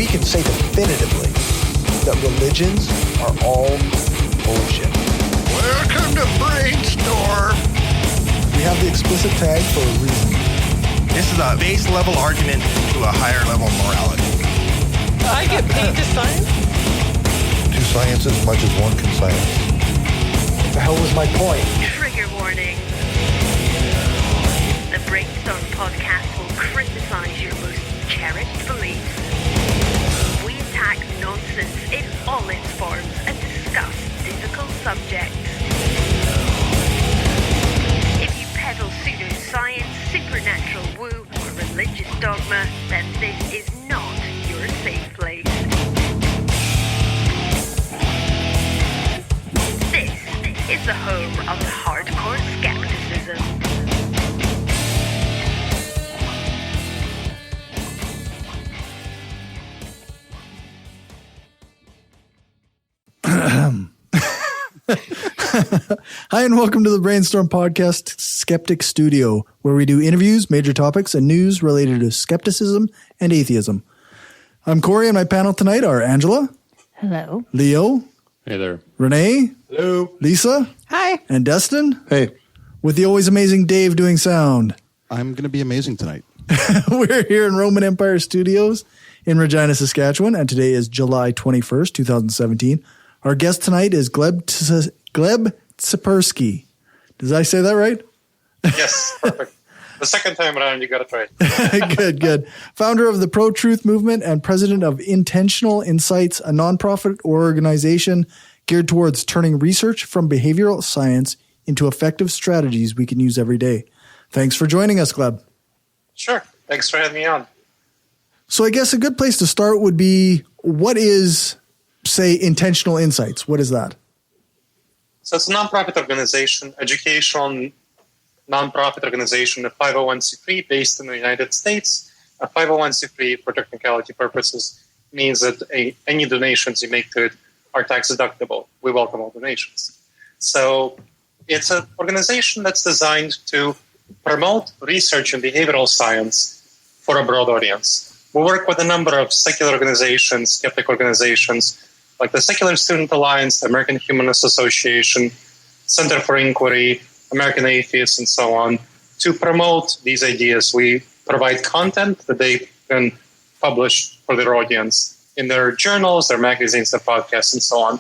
we can say definitively that religions are all bullshit. Welcome to Brainstorm. We have the explicit tag for a reason. This is a base level argument to a higher level morality. I get paid to science? To science as much as one can science. What the hell was my point? Trigger warning. The Brainstorm podcast will criticize your most cherished beliefs. We attack nonsense in all its forms and discuss difficult subjects. If you peddle pseudoscience, supernatural woo, or religious dogma, then this is not your safe place. This is the home of hardcore skepticism. Hi, and welcome to the Brainstorm Podcast Skeptic Studio, where we do interviews, major topics, and news related to skepticism and atheism. I'm Corey, and my panel tonight are Angela. Hello. Leo. Hey there. Renee. Hello. Lisa. Hi. And Destin. Hey. With the always amazing Dave doing sound. I'm going to be amazing tonight. We're here in Roman Empire Studios in Regina, Saskatchewan, and today is July 21st, 2017. Our guest tonight is Gleb Tsipursky. Did I say that right? Yes, perfect. The second time around, you got it right. Good. Founder of the Pro-Truth Movement and president of Intentional Insights, a nonprofit organization geared towards turning research from behavioral science into effective strategies we can use every day. Thanks for joining us, Gleb. Sure. Thanks for having me on. So I guess a good place to start would be, what is, say, Intentional Insights? What is that? So it's a nonprofit organization, educational nonprofit organization, a 501c3 based in the United States. A 501c3, for technicality purposes, means that any donations you make to it are tax deductible. We welcome all donations. So it's an organization that's designed to promote research in behavioral science for a broad audience. We work with a number of secular organizations, skeptic organizations, like the Secular Student Alliance, the American Humanist Association, Center for Inquiry, American Atheists, and so on, to promote these ideas. We provide content that they can publish for their audience in their journals, their magazines, their podcasts, and so on.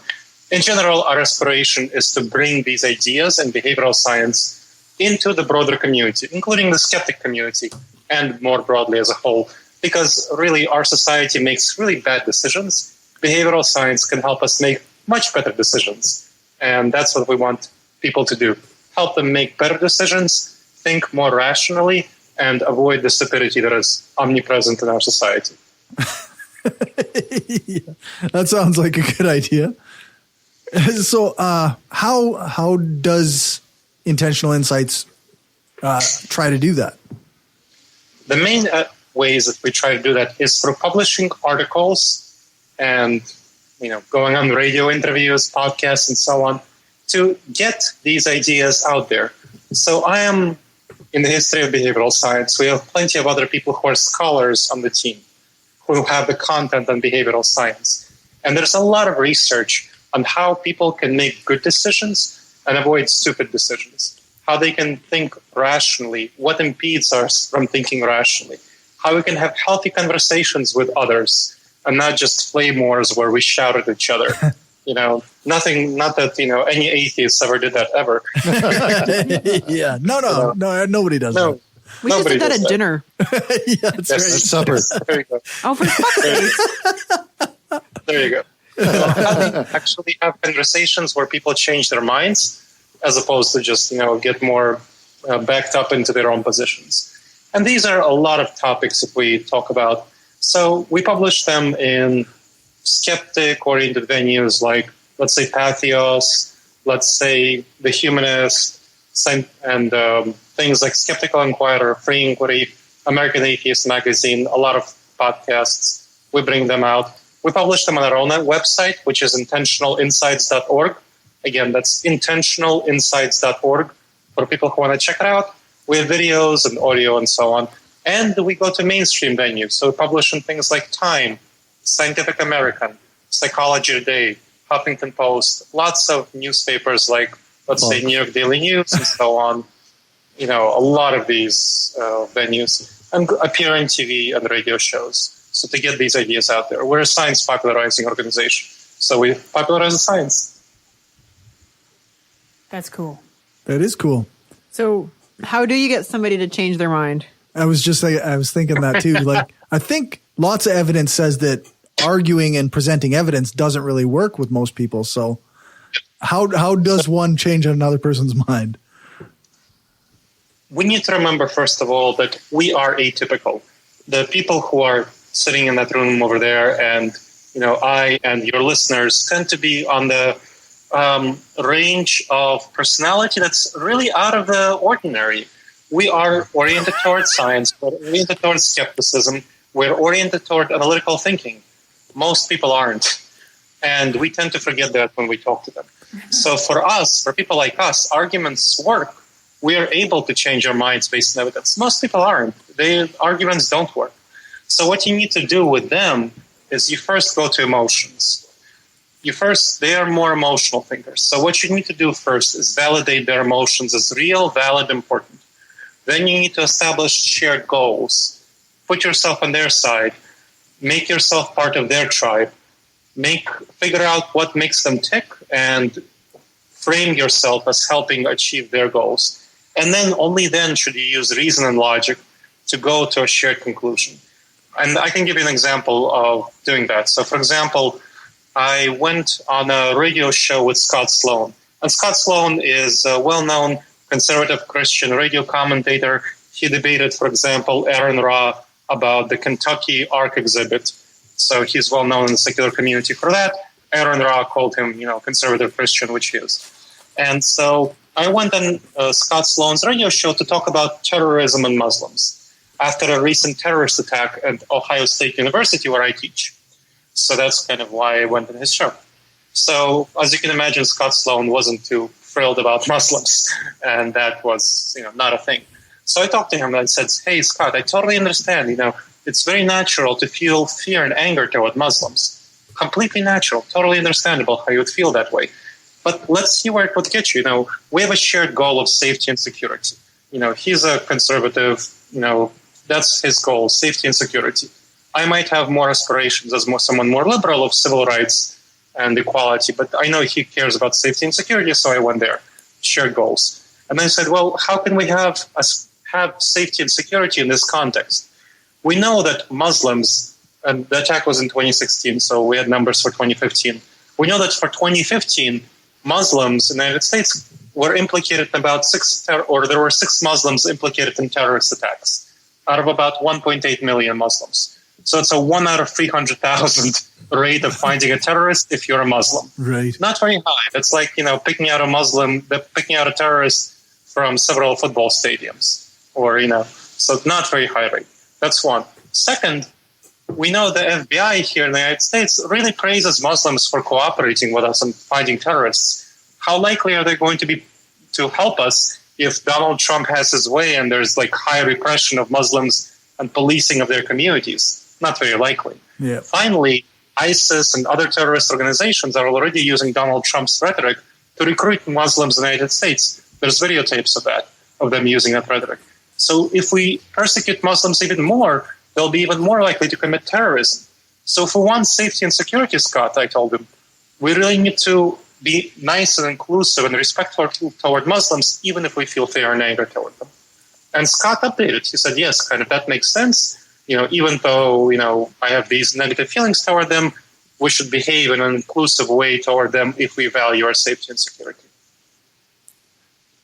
In general, our aspiration is to bring these ideas and behavioral science into the broader community, including the skeptic community, and more broadly as a whole, because really our society makes really bad decisions. Behavioral science can help us make much better decisions. And that's what we want people to do. Help them make better decisions, think more rationally, and avoid the stupidity that is omnipresent in our society. Yeah, that sounds like a good idea. So how does Intentional Insights try to do that? The main ways that we try to do that is through publishing articles and going on radio interviews, podcasts, and so on, to get these ideas out there. So I am in the history of behavioral science. We have plenty of other people who are scholars on the team who have the content on behavioral science. And there's a lot of research on how people can make good decisions and avoid stupid decisions, how they can think rationally, what impedes us from thinking rationally, how we can have healthy conversations with others and not just flame wars where we shout at each other. Not that, any atheists ever did that ever. Yeah. No, nobody does that. We just did that at dinner. Yeah, that's right. At supper. There you go. Oh, for fuck's sake. There you go. So how do you actually have conversations where people change their minds as opposed to just, get more backed up into their own positions? And these are a lot of topics that we talk about. So we publish them in skeptic-oriented venues like, let's say, Patheos, let's say The Humanist, and things like Skeptical Inquirer, Free Inquiry, American Atheist Magazine, a lot of podcasts. We bring them out. We publish them on our own website, which is intentionalinsights.org. Again, that's intentionalinsights.org for people who want to check it out. We have videos and audio and so on. And we go to mainstream venues. So we publish in things like Time, Scientific American, Psychology Today, Huffington Post, lots of newspapers like, let's say, New York Daily News and so on. A lot of these venues, and appear on TV and radio shows. So to get these ideas out there. We're a science popularizing organization. So we popularize the science. That's cool. That is cool. So how do you get somebody to change their mind? I was thinking that too. Like, I think lots of evidence says that arguing and presenting evidence doesn't really work with most people. So how does one change another person's mind? We need to remember, first of all, that we are atypical. The people who are sitting in that room over there and, I and your listeners tend to be on the range of personality that's really out of the ordinary. We are oriented towards science. We're oriented towards skepticism. We're oriented toward analytical thinking. Most people aren't. And we tend to forget that when we talk to them. So for us, for people like us, arguments work. We are able to change our minds based on evidence. Most people aren't. Their arguments don't work. So what you need to do with them is you first go to emotions. They are more emotional thinkers. So what you need to do first is validate their emotions as real, valid, important. Then you need to establish shared goals. Put yourself on their side. Make yourself part of their tribe. Figure out what makes them tick and frame yourself as helping achieve their goals. And then only then should you use reason and logic to go to a shared conclusion. And I can give you an example of doing that. So, for example, I went on a radio show with Scott Sloan. And Scott Sloan is a well-known conservative Christian radio commentator. He debated, for example, Aaron Ra about the Kentucky Ark exhibit. So he's well-known in the secular community for that. Aaron Ra called him, conservative Christian, which he is. And so I went on Scott Sloan's radio show to talk about terrorism and Muslims after a recent terrorist attack at Ohio State University, where I teach. So that's kind of why I went on his show. So as you can imagine, Scott Sloan wasn't too thrilled about Muslims, and that was, not a thing. So I talked to him and I said, hey, Scott, I totally understand, it's very natural to feel fear and anger toward Muslims. Completely natural, totally understandable how you would feel that way. But let's see where it would get you. We have a shared goal of safety and security. He's a conservative, that's his goal, safety and security. I might have more aspirations as someone more liberal of civil rights and equality, but I know he cares about safety and security, so I went there. Shared goals. And I said, well, how can we have safety and security in this context? We know that Muslims, and the attack was in 2016, so we had numbers for 2015. We know that for 2015, Muslims in the United States were implicated in about there were 6 Muslims implicated in terrorist attacks out of about 1.8 million Muslims. So it's a 1 out of 300,000 rate of finding a terrorist if you're a Muslim. Right. Not very high. That's like, picking out a terrorist from several football stadiums so not very high rate. That's one. Second, we know the FBI here in the United States really praises Muslims for cooperating with us and finding terrorists. How likely are they going to be to help us if Donald Trump has his way and there's high repression of Muslims and policing of their communities? Not very likely. Yeah. Finally, ISIS and other terrorist organizations are already using Donald Trump's rhetoric to recruit Muslims in the United States. There's videotapes of them using that rhetoric. So if we persecute Muslims even more, they'll be even more likely to commit terrorism. So for one, safety and security, Scott, I told him, we really need to be nice and inclusive and respectful toward Muslims, even if we feel fear and anger toward them. And Scott updated. He said, yes, kind of that makes sense. Even though, I have these negative feelings toward them, we should behave in an inclusive way toward them if we value our safety and security.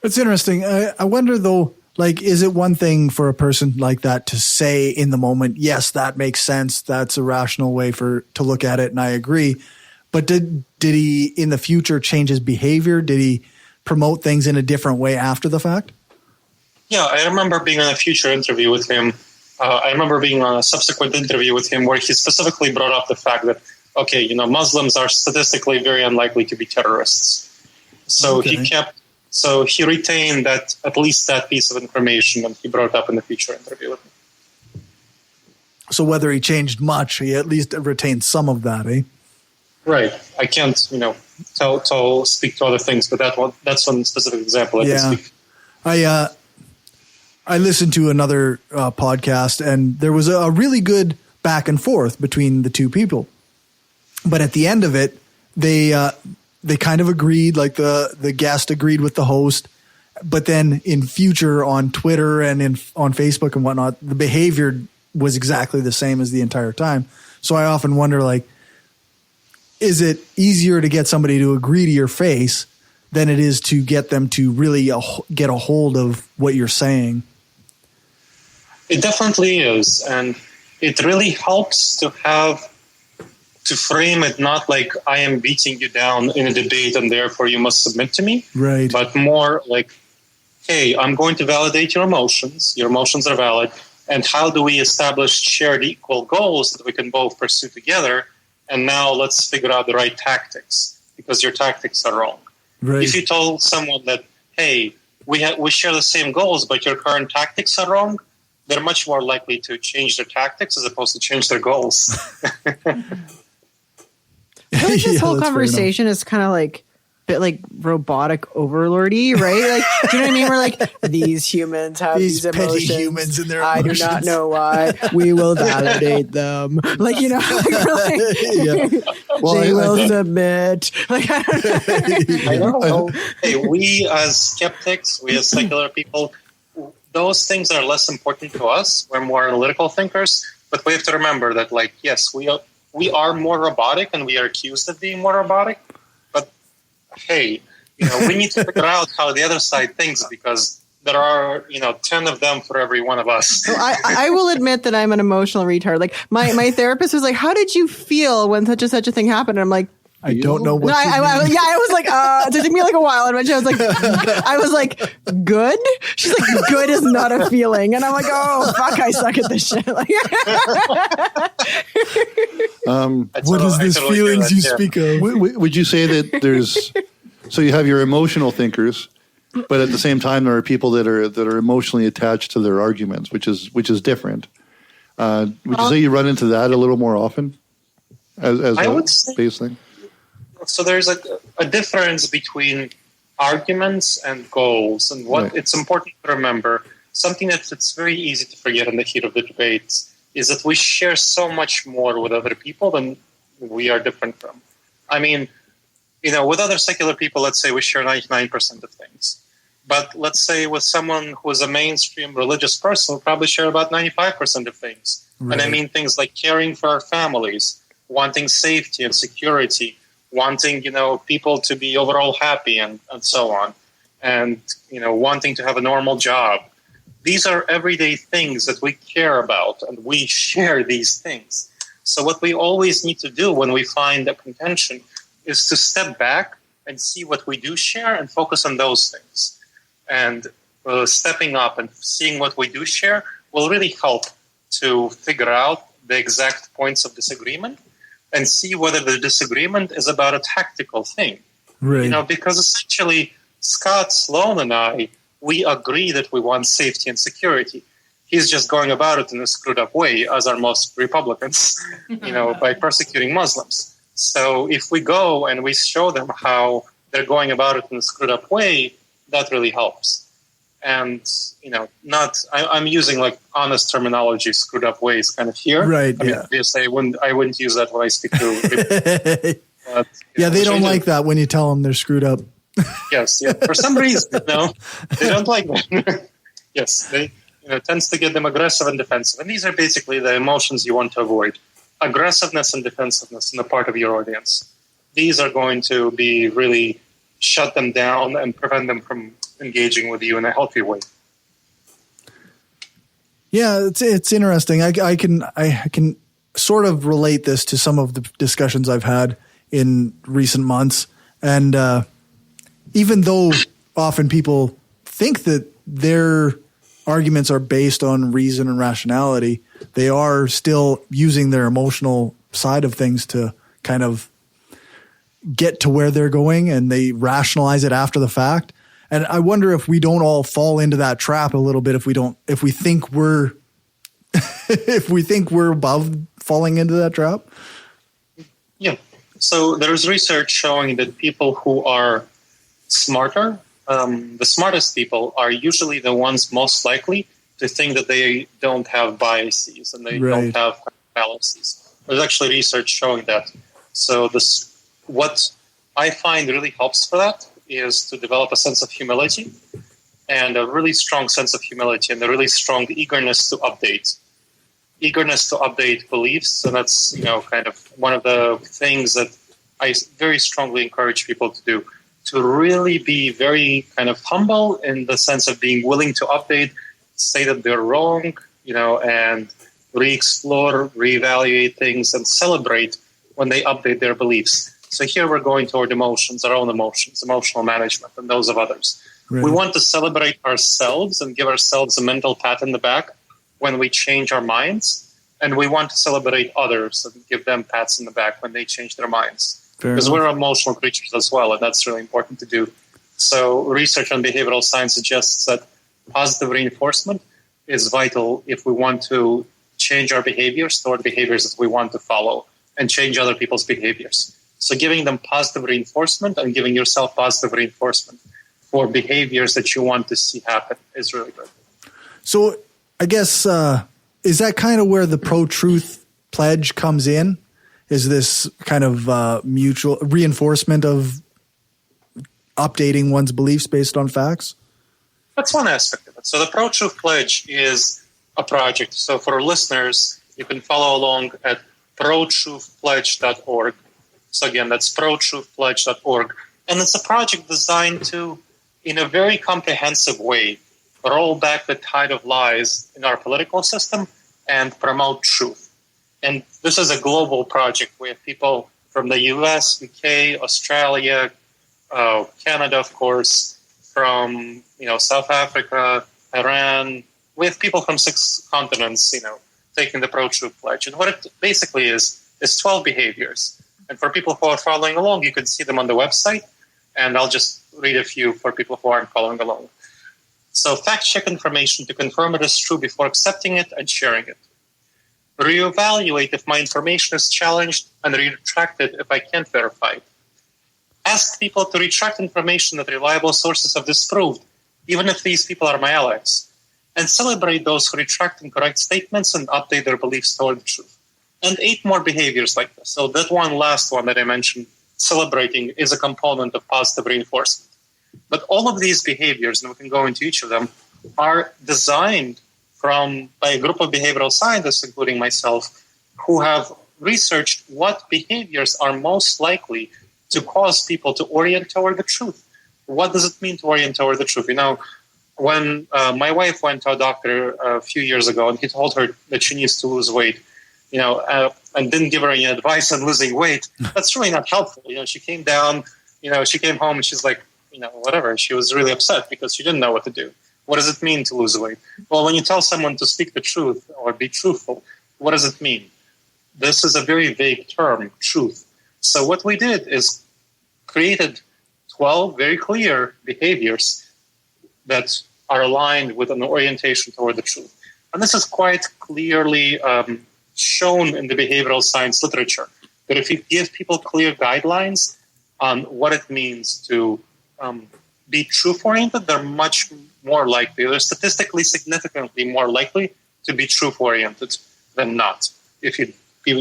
It's interesting. I wonder, though, is it one thing for a person like that to say in the moment, yes, that makes sense, that's a rational way to look at it, and I agree. But did he, in the future, change his behavior? Did he promote things in a different way after the fact? Yeah, I remember being on a future interview with him. I remember being on a subsequent interview with him where he specifically brought up the fact that, Muslims are statistically very unlikely to be terrorists. So he retained at least that piece of information, and he brought it up in the future interview with me. So whether he changed much, he at least retained some of that, eh? Right. I can't, speak to other things, but that's one specific example I can speak. I listened to another podcast, and there was a really good back and forth between the two people. But at the end of it, they kind of agreed, like the guest agreed with the host. But then in future on Twitter and on Facebook and whatnot, the behavior was exactly the same as the entire time. So I often wonder, like, is it easier to get somebody to agree to your face than it is to get them to really get a hold of what you're saying? It definitely is. And it really helps to frame it not like I am beating you down in a debate and therefore you must submit to me. Right. But more like, hey, I'm going to validate your emotions. Your emotions are valid. And how do we establish shared equal goals that we can both pursue together? And now let's figure out the right tactics, because your tactics are wrong. Right. If you told someone that, hey, we share the same goals, but your current tactics are wrong, they're much more likely to change their tactics as opposed to change their goals. I feel like this whole conversation is kind of like a bit like robotic overlordy, right? Like, do you know what I mean? We're like, these humans have these emotions. Petty humans and their emotions. emotions. I do not know why. We will validate them. Like, you know, like, they will submit. Like, I don't know. Hey, we as skeptics, we as secular people, those things are less important to us. We're more analytical thinkers, but we have to remember that, like, yes, we are more robotic and we are accused of being more robotic. But hey, we need to figure out how the other side thinks, because there are 10 of them for every one of us. So I will admit that I'm an emotional retard. Like my therapist was like, "How did you feel when such a thing happened?" And I'm like, I don't know what. No, I was like, it took me like a while, and I was like, good. She's like, good is not a feeling, and I'm like, oh fuck, I suck at this shit. Like, what is this feelings you speak of? Would you say that there's so you have your emotional thinkers, but at the same time there are people that are emotionally attached to their arguments, which is different. Would you say you run into that a little more often as I would a base thing? So there's a difference between arguments and goals, and what it's important to remember, something that it's very easy to forget in the heat of the debates, is that we share so much more with other people than we are different from. I mean, with other secular people, let's say we share 99% of things. But let's say with someone who is a mainstream religious person, we'll probably share about 95% of things. Right. And I mean things like caring for our families, wanting safety and security, wanting, people to be overall happy and so on, and, wanting to have a normal job. These are everyday things that we care about, and we share these things. So what we always need to do when we find a contention is to step back and see what we do share and focus on those things. And stepping up and seeing what we do share will really help to figure out the exact points of disagreement and see whether the disagreement is about a tactical thing. Right. Because essentially Scott Sloan and I, we agree that we want safety and security. He's just going about it in a screwed up way, as are most Republicans, by persecuting Muslims. So if we go and we show them how they're going about it in a screwed up way, that really helps. And, I'm using like honest terminology, screwed up ways kind of here. Right. I mean, obviously I wouldn't use that when I speak to but, they don't like that when you tell them they're screwed up. Yes. Yeah. For some reason, they don't like that. Yes. They, tends to get them aggressive and defensive. And these are basically the emotions you want to avoid. Aggressiveness and defensiveness in the part of your audience. These are going to be really shut them down and prevent them from engaging with you in a healthy way. Yeah, it's interesting. I can sort of relate this to some of the discussions I've had in recent months. And even though often people think that their arguments are based on reason and rationality, they are still using their emotional side of things to kind of get to where they're going, and they rationalize it after the fact. And I wonder if we don't all fall into that trap a little bit if we think we're if we think we're above falling into that trap? Yeah. So there's research showing that people who are smarter, the smartest people are usually the ones most likely to think that they don't have biases and they don't have fallacies. There's actually research showing that. So what I find really helps for that is to develop a sense of humility and a really strong sense of humility and a really strong eagerness to update beliefs. And that's, kind of one of the things that I very strongly encourage people to do, to really be very kind of humble in the sense of being willing to update, say that they're wrong, and re-explore, reevaluate things and celebrate when they update their beliefs. So here we're going toward emotions, our own emotions, emotional management, and those of others. Right. We want to celebrate ourselves and give ourselves a mental pat in the back when we change our minds. And we want to celebrate others and give them pats in the back when they change their minds. Because we're emotional creatures as well, and that's really important to do. So research on behavioral science suggests that positive reinforcement is vital if we want to change our behaviors toward behaviors that we want to follow and change other people's behaviors. So giving them positive reinforcement and giving yourself positive reinforcement for behaviors that you want to see happen is really good. So I guess, is that kind of where the pro-truth pledge comes in? Is this kind of mutual reinforcement of updating one's beliefs based on facts? That's one aspect of it. So the pro-truth pledge is a project. So for listeners, you can follow along at protruthpledge.org. So again, that's protruthpledge.org. And it's a project designed to, in a very comprehensive way, roll back the tide of lies in our political system and promote truth. And this is a global project. We have people from the US, UK, Australia, Canada, of course, from South Africa, Iran. We have people from 6 continents, taking the pro-truth pledge. And what it basically is 12 behaviors. And for people who are following along, you can see them on the website. And I'll just read a few for people who aren't following along. So fact-check information to confirm it is true before accepting it and sharing it. Reevaluate if my information is challenged and retract it if I can't verify it. Ask people to retract information that reliable sources have disproved, even if these people are my allies. And celebrate those who retract incorrect statements and update their beliefs toward the truth. And 8 more behaviors like this. So that last one that I mentioned, celebrating, is a component of positive reinforcement. But all of these behaviors, and we can go into each of them, are designed by a group of behavioral scientists, including myself, who have researched what behaviors are most likely to cause people to orient toward the truth. What does it mean to orient toward the truth? When my wife went to a doctor a few years ago and he told her that she needs to lose weight, and didn't give her any advice on losing weight, that's really not helpful. She came down, she came home and she's like, whatever. She was really upset because she didn't know what to do. What does it mean to lose weight? Well, when you tell someone to speak the truth or be truthful, what does it mean? This is a very vague term, truth. So what we did is created 12 very clear behaviors that are aligned with an orientation toward the truth. And this is quite clearly shown in the behavioral science literature, that if you give people clear guidelines on what it means to be truth-oriented, they're much more likely, they're statistically significantly more likely to be truth-oriented than not. If you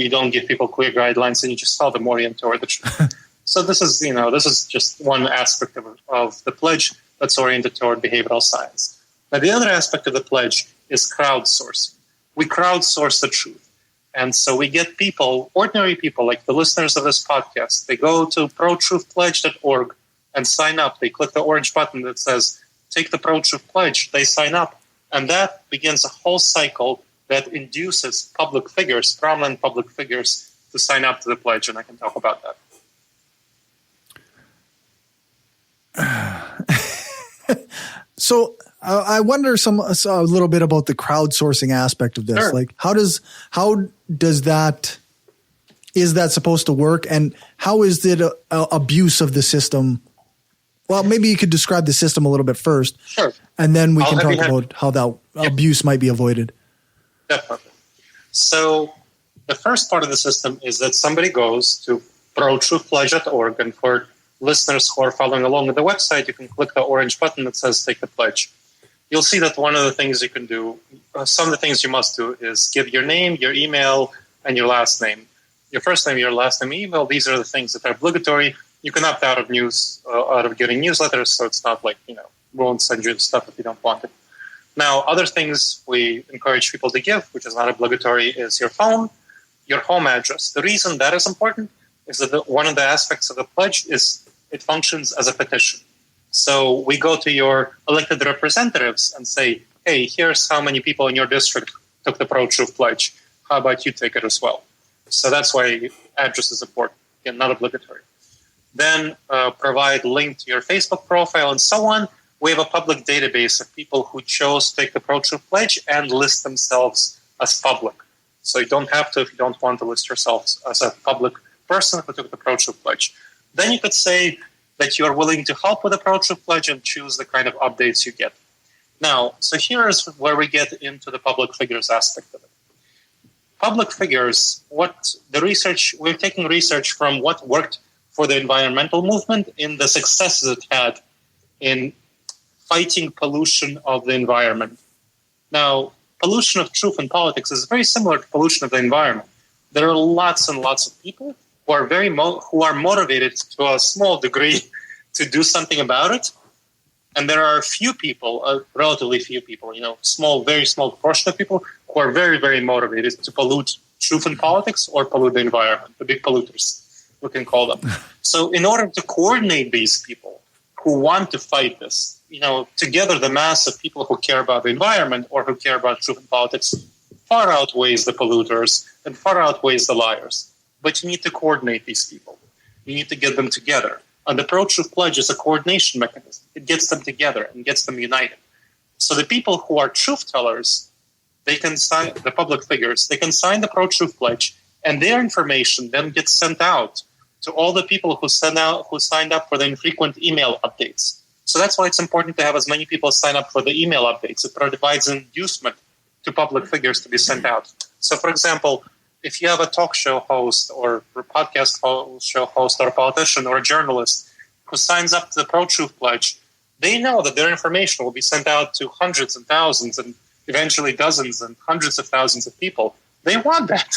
don't give people clear guidelines and you just tell them orient toward the truth. So this is just one aspect of the pledge that's oriented toward behavioral science. Now, the other aspect of the pledge is crowdsourcing. We crowdsource the truth. And so we get people, ordinary people, like the listeners of this podcast, they go to protruthpledge.org and sign up. They click the orange button that says, take the pro-truth pledge. They sign up. And that begins a whole cycle that induces public figures, prominent public figures, to sign up to the pledge. And I can talk about that. So I wonder a little bit about the crowdsourcing aspect of this. Sure. Like, how does that, is that supposed to work? And how is it abuse of the system? Well, maybe you could describe the system a little bit first. Sure. And then we can talk about how that abuse might be avoided. Definitely. So the first part of the system is that somebody goes to protruthpledge.org, and for listeners who are following along with the website, you can click the orange button that says Take the Pledge. You'll see that one of the things you can do, some of the things you must do is give your name, your email, and your last name. Your first name, your last name, email, these are the things that are obligatory. You can opt out of getting newsletters, so it's not like, we won't send you stuff if you don't want it. Now, other things we encourage people to give, which is not obligatory, is your phone, your home address. The reason that is important is that one of the aspects of the pledge is it functions as a petition. So we go to your elected representatives and say, hey, here's how many people in your district took the pro-truth pledge. How about you take it as well? So that's why address is important, again, not obligatory. Then provide link to your Facebook profile and so on. We have a public database of people who chose to take the pro-truth pledge and list themselves as public. So you don't have to if you don't want to list yourselves as a public person who took the pro-truth pledge. Then you could say that you are willing to help with the pro-truth pledge and choose the kind of updates you get. Now, so here is where we get into the public figures aspect of it. Public figures, we're taking research from what worked for the environmental movement in the successes it had in fighting pollution of the environment. Now, pollution of truth in politics is very similar to pollution of the environment. There are lots and lots of people who are who are motivated to a small degree to do something about it, and there are relatively few people, very small portion of people who are very, very motivated to pollute truth in politics or pollute the environment, the big polluters, we can call them. So in order to coordinate these people who want to fight this, together the mass of people who care about the environment or who care about truth in politics far outweighs the polluters and far outweighs the liars. But you need to coordinate these people. You need to get them together. And the pro-truth pledge is a coordination mechanism. It gets them together and gets them united. So the people who are truth tellers, they can sign, the public figures, they can sign the pro-truth pledge, and their information then gets sent out to all the people who signed up for the infrequent email updates. So that's why it's important to have as many people sign up for the email updates. It provides an inducement to public figures to be sent out. So, for example, if you have a talk show host or a podcast show host or a politician or a journalist who signs up to the pro-truth pledge, they know that their information will be sent out to hundreds and thousands and eventually dozens and hundreds of thousands of people. They want that.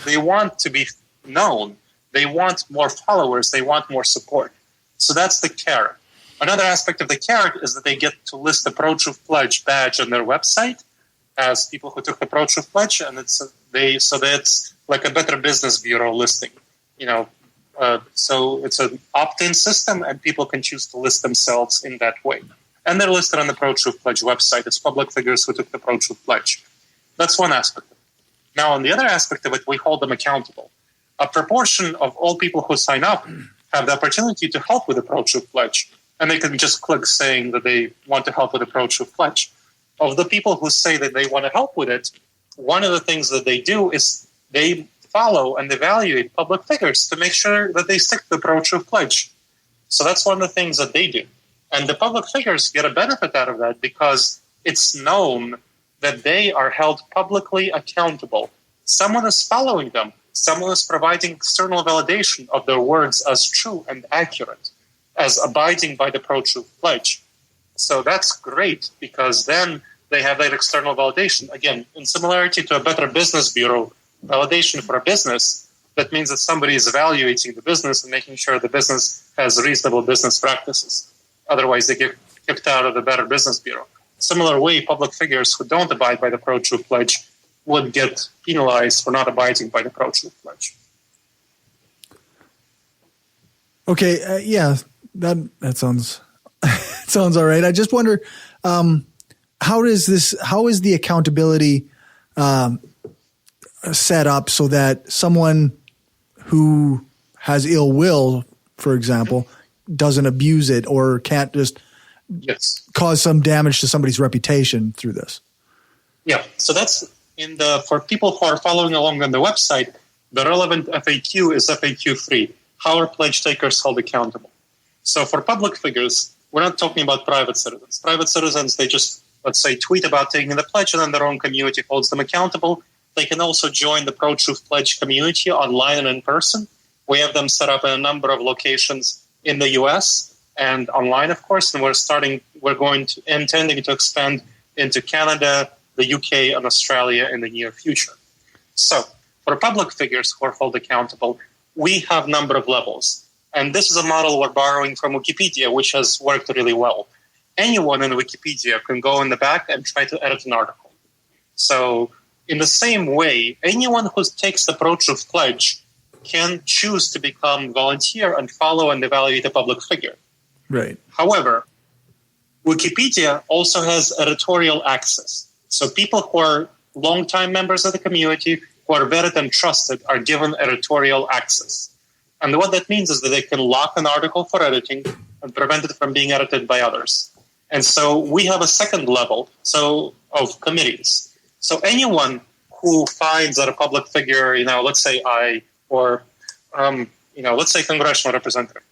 They want to be known. They want more followers. They want more support. So that's the carrot. Another aspect of the carrot is that they get to list the pro-truth pledge badge on their website as people who took the pro-truth pledge, and so that's like a Better Business Bureau listing. So it's an opt-in system, and people can choose to list themselves in that way. And they're listed on the pro-truth pledge website as public figures who took the pro-truth pledge. That's one aspect of it. Now, on the other aspect of it, we hold them accountable. A proportion of all people who sign up have the opportunity to help with the pro-truth pledge, and they can just click saying that they want to help with the pro-truth pledge. Of the people who say that they want to help with it, one of the things that they do is they follow and evaluate public figures to make sure that they stick to the pro-truth pledge. So that's one of the things that they do. And the public figures get a benefit out of that because it's known that they are held publicly accountable. Someone is following them. Someone is providing external validation of their words as true and accurate, as abiding by the pro-truth pledge. So that's great because then they have that external validation. Again, in similarity to a Better Business Bureau validation for a business, that means that somebody is evaluating the business and making sure the business has reasonable business practices. Otherwise, they get kicked out of the Better Business Bureau. Similar way, public figures who don't abide by the pro-truth pledge would get penalized for not abiding by the pro-truth pledge. Okay, that sounds sounds all right. I just wonder how is the accountability set up so that someone who has ill will, for example, doesn't abuse it or can't just cause some damage to somebody's reputation through this? Yeah, so that's for people who are following along on the website, the relevant FAQ is FAQ 3. How are pledge takers held accountable? So for public figures, we're not talking about private citizens. Private citizens, they just, let's say, tweet about taking the pledge, and then their own community holds them accountable. they can also join the Pro-Truth Pledge community online and in person. We have them set up in a number of locations in the US and online, of course, and intending to expand into Canada, the UK, and Australia in the near future. So, for public figures who are held accountable, we have a number of levels. And this is a model we're borrowing from Wikipedia, which has worked really well. Anyone in Wikipedia can go in the back and try to edit an article. So, in the same way, anyone who takes the Pro-Truth Pledge can choose to become volunteer and follow and evaluate a public figure. Right. However, Wikipedia also has editorial access. So people who are longtime members of the community, who are vetted and trusted, are given editorial access. And what that means is that they can lock an article for editing and prevent it from being edited by others. And so we have a second level of committees. So anyone who finds that a public figure, let's say let's say congressional representative,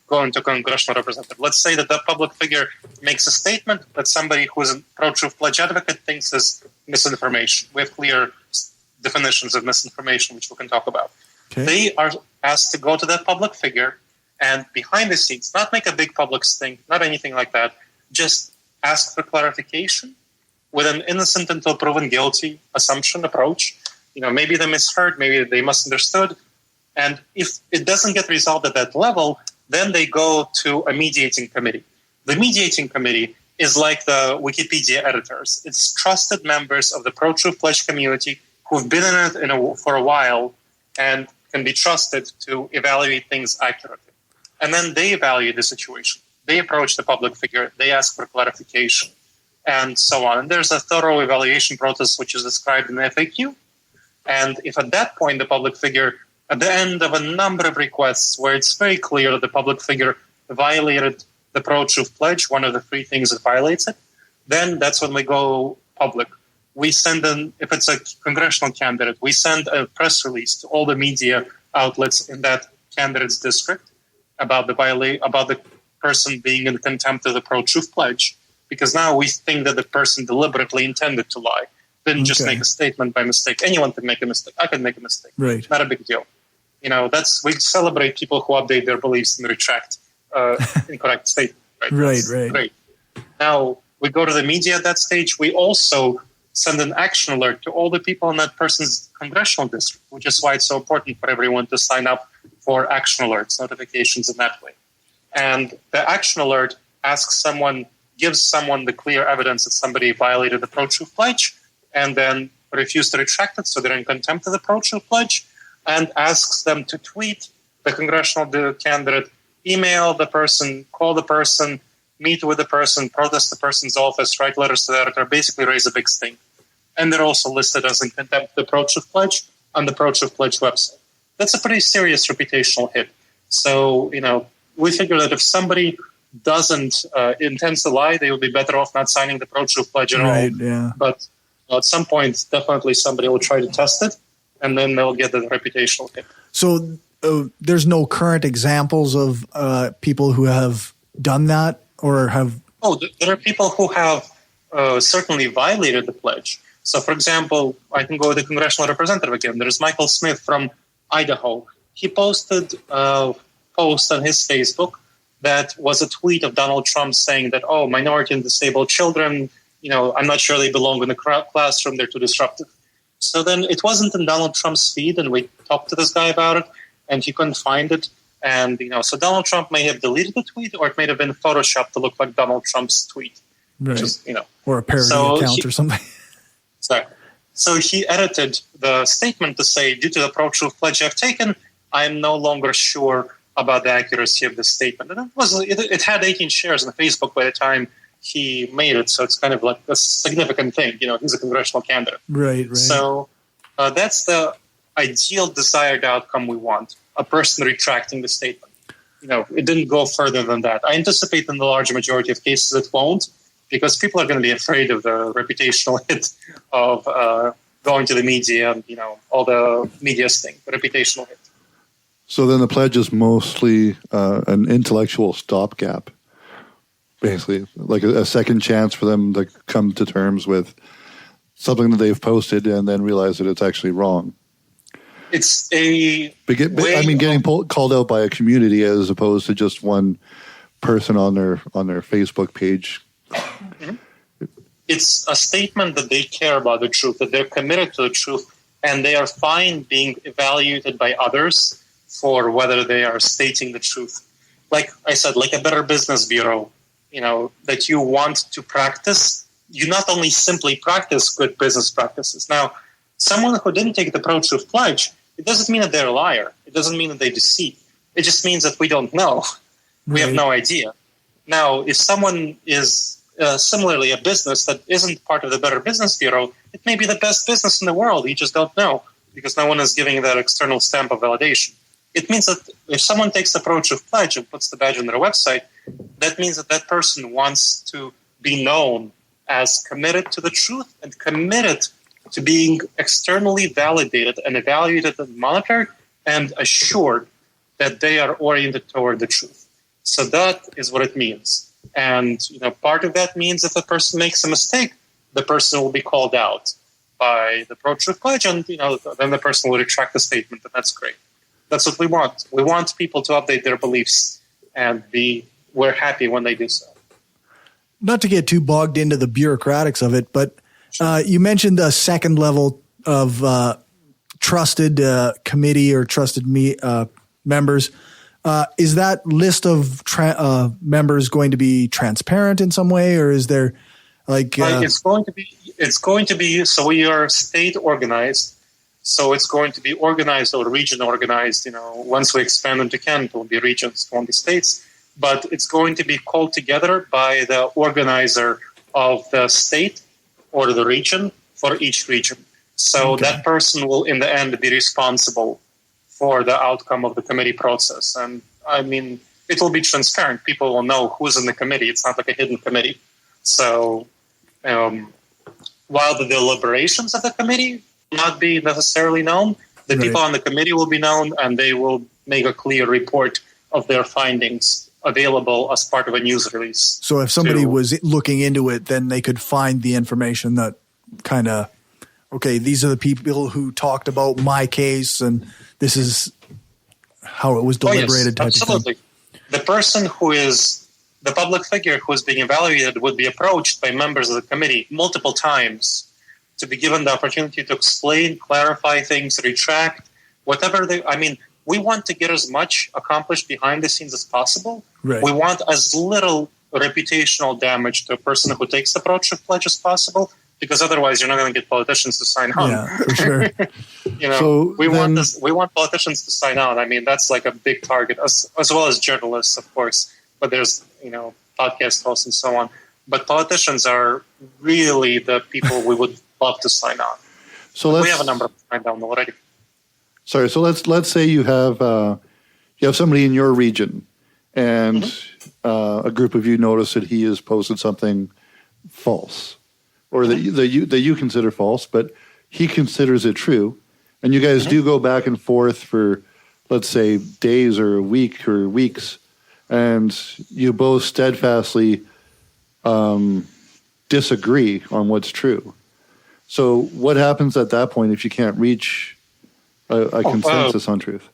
going to congressional representative. Let's say that public figure makes a statement that somebody who is a pro-truth pledge advocate thinks is misinformation. We have clear definitions of misinformation, which we can talk about. Okay. They are asked to go to that public figure and behind the scenes, not make a big public stink, not anything like that, just ask for clarification with an innocent until proven guilty assumption approach. Maybe they misheard, maybe they misunderstood. And if it doesn't get resolved at that level, then they go to a mediating committee. The mediating committee is like the Wikipedia editors. It's trusted members of the Pro-Truth Pledge community who've been in it for a while and can be trusted to evaluate things accurately. And then they evaluate the situation. They approach the public figure. They ask for clarification and so on. And there's a thorough evaluation process which is described in the FAQ. And if at that point the public figure, at the end of a number of requests where it's very clear that the public figure violated the Pro-Truth Pledge, one of the three things that violates it, then that's when we go public. We send if it's a congressional candidate, we send a press release to all the media outlets in that candidate's district about the person being in contempt of the Pro-Truth Pledge, because now we think that the person deliberately intended to lie. Didn't just make a statement by mistake. Anyone can make a mistake. I can make a mistake. Right. Not a big deal. We celebrate people who update their beliefs and retract incorrect statements. Right. Right. Great. Now we go to the media at that stage. We also send an action alert to all the people in that person's congressional district, which is why it's so important for everyone to sign up for action alerts, notifications in that way. And the action alert gives someone the clear evidence that somebody violated the Pro-Truth Pledge and then refuse to retract it, so they're in contempt of the Pro-Truth Pledge, and asks them to tweet the congressional candidate, email the person, call the person, meet with the person, protest the person's office, write letters to the editor, basically raise a big stink. And they're also listed as in contempt of the Pro-Truth Pledge on the Pro-Truth Pledge website. That's a pretty serious reputational hit. So, we figure that if somebody doesn't intend to lie, they will be better off not signing the Pro-Truth Pledge at all. Yeah. But at some point, definitely somebody will try to test it, and then they'll get the reputational hit. So there's no current examples of people who have done that or have... Oh, there are people who have certainly violated the pledge. So, for example, I can go with the congressional representative again. There's Michael Smith from Idaho. He posted a post on his Facebook that was a tweet of Donald Trump saying that, minority and disabled children, I'm not sure they belong in the classroom, they're too disruptive. So then it wasn't in Donald Trump's feed, and we talked to this guy about it, and he couldn't find it. And, so Donald Trump may have deleted the tweet, or it may have been photoshopped to look like Donald Trump's tweet. Right. Which is, or a parody account or something. Exactly. So he edited the statement to say, due to the Pro-Truth Pledge I've taken, I am no longer sure about the accuracy of this statement. And it had 18 shares on Facebook by the time he made it, so it's kind of like a significant thing. He's a congressional candidate. Right. So that's the ideal desired outcome we want, a person retracting the statement. It didn't go further than that. I anticipate in the large majority of cases it won't, because people are going to be afraid of the reputational hit of going to the media and, all the media sting, the reputational hit. So then the pledge is mostly an intellectual stopgap, basically, like a second chance for them to come to terms with something that they've posted and then realize that it's actually wrong. It's getting called out by a community as opposed to just one person on their Facebook page. Mm-hmm. It's a statement that they care about the truth, that they're committed to the truth, and they are fine being evaluated by others for whether they are stating the truth. Like I said, like a Better Business Bureau, that you want to practice. You not only simply practice good business practices. Now, someone who didn't take the pro-truth pledge, it doesn't mean that they're a liar. It doesn't mean that they deceive. It just means that we don't know. We have no idea. Now, if someone is similarly a business that isn't part of the Better Business Bureau, it may be the best business in the world. You just don't know because no one is giving that external stamp of validation. It means that if someone takes the pro-truth pledge and puts the badge on their website, that means that that person wants to be known as committed to the truth and committed to being externally validated and evaluated and monitored and assured that they are oriented toward the truth. So that is what it means. And part of that means if a person makes a mistake, the person will be called out by the pro-truth pledge, and then the person will retract the statement, and that's great. That's what we want. We want people to update their beliefs, and we're happy when they do so. Not to get too bogged into the bureaucratics of it, but you mentioned the second level of trusted committee or trusted members. Is that list of members going to be transparent in some way, or is there it's going to be. So we are state organized. So it's going to be organized or region organized. Once we expand into Canada, it will be regions, it won't be states. But it's going to be called together by the organizer of the state or the region for each region. So that person will, in the end, be responsible for the outcome of the committee process. And I mean, it will be transparent. People will know who's in the committee. It's not like a hidden committee. So while the deliberations of the committee will not be necessarily known, the people on the committee will be known, and they will make a clear report of their findings available as part of a news release. So if somebody was looking into it, then they could find the information that kind of, these are the people who talked about my case, and this is how it was deliberated. Type absolutely. Of thing. The person who is the public figure who is being evaluated would be approached by members of the committee multiple times to be given the opportunity to explain, clarify things, retract, whatever we want to get as much accomplished behind the scenes as possible. Right. We want as little reputational damage to a person who takes the pro-truth pledge as possible, because otherwise you're not going to get politicians to sign on. Yeah, for sure. We want politicians to sign on. I mean, that's like a big target, as well as journalists, of course. But there's, podcast hosts and so on. But politicians are really the people we would love to sign on. So we have a number of signed on already. Sorry, so let's say you have somebody in your region, and a group of you notice that he has posted something false, or that you consider false, but he considers it true, and you guys do go back and forth for, let's say, days or a week or weeks, and you both steadfastly disagree on what's true. So what happens at that point if you can't reach a consensus on truth?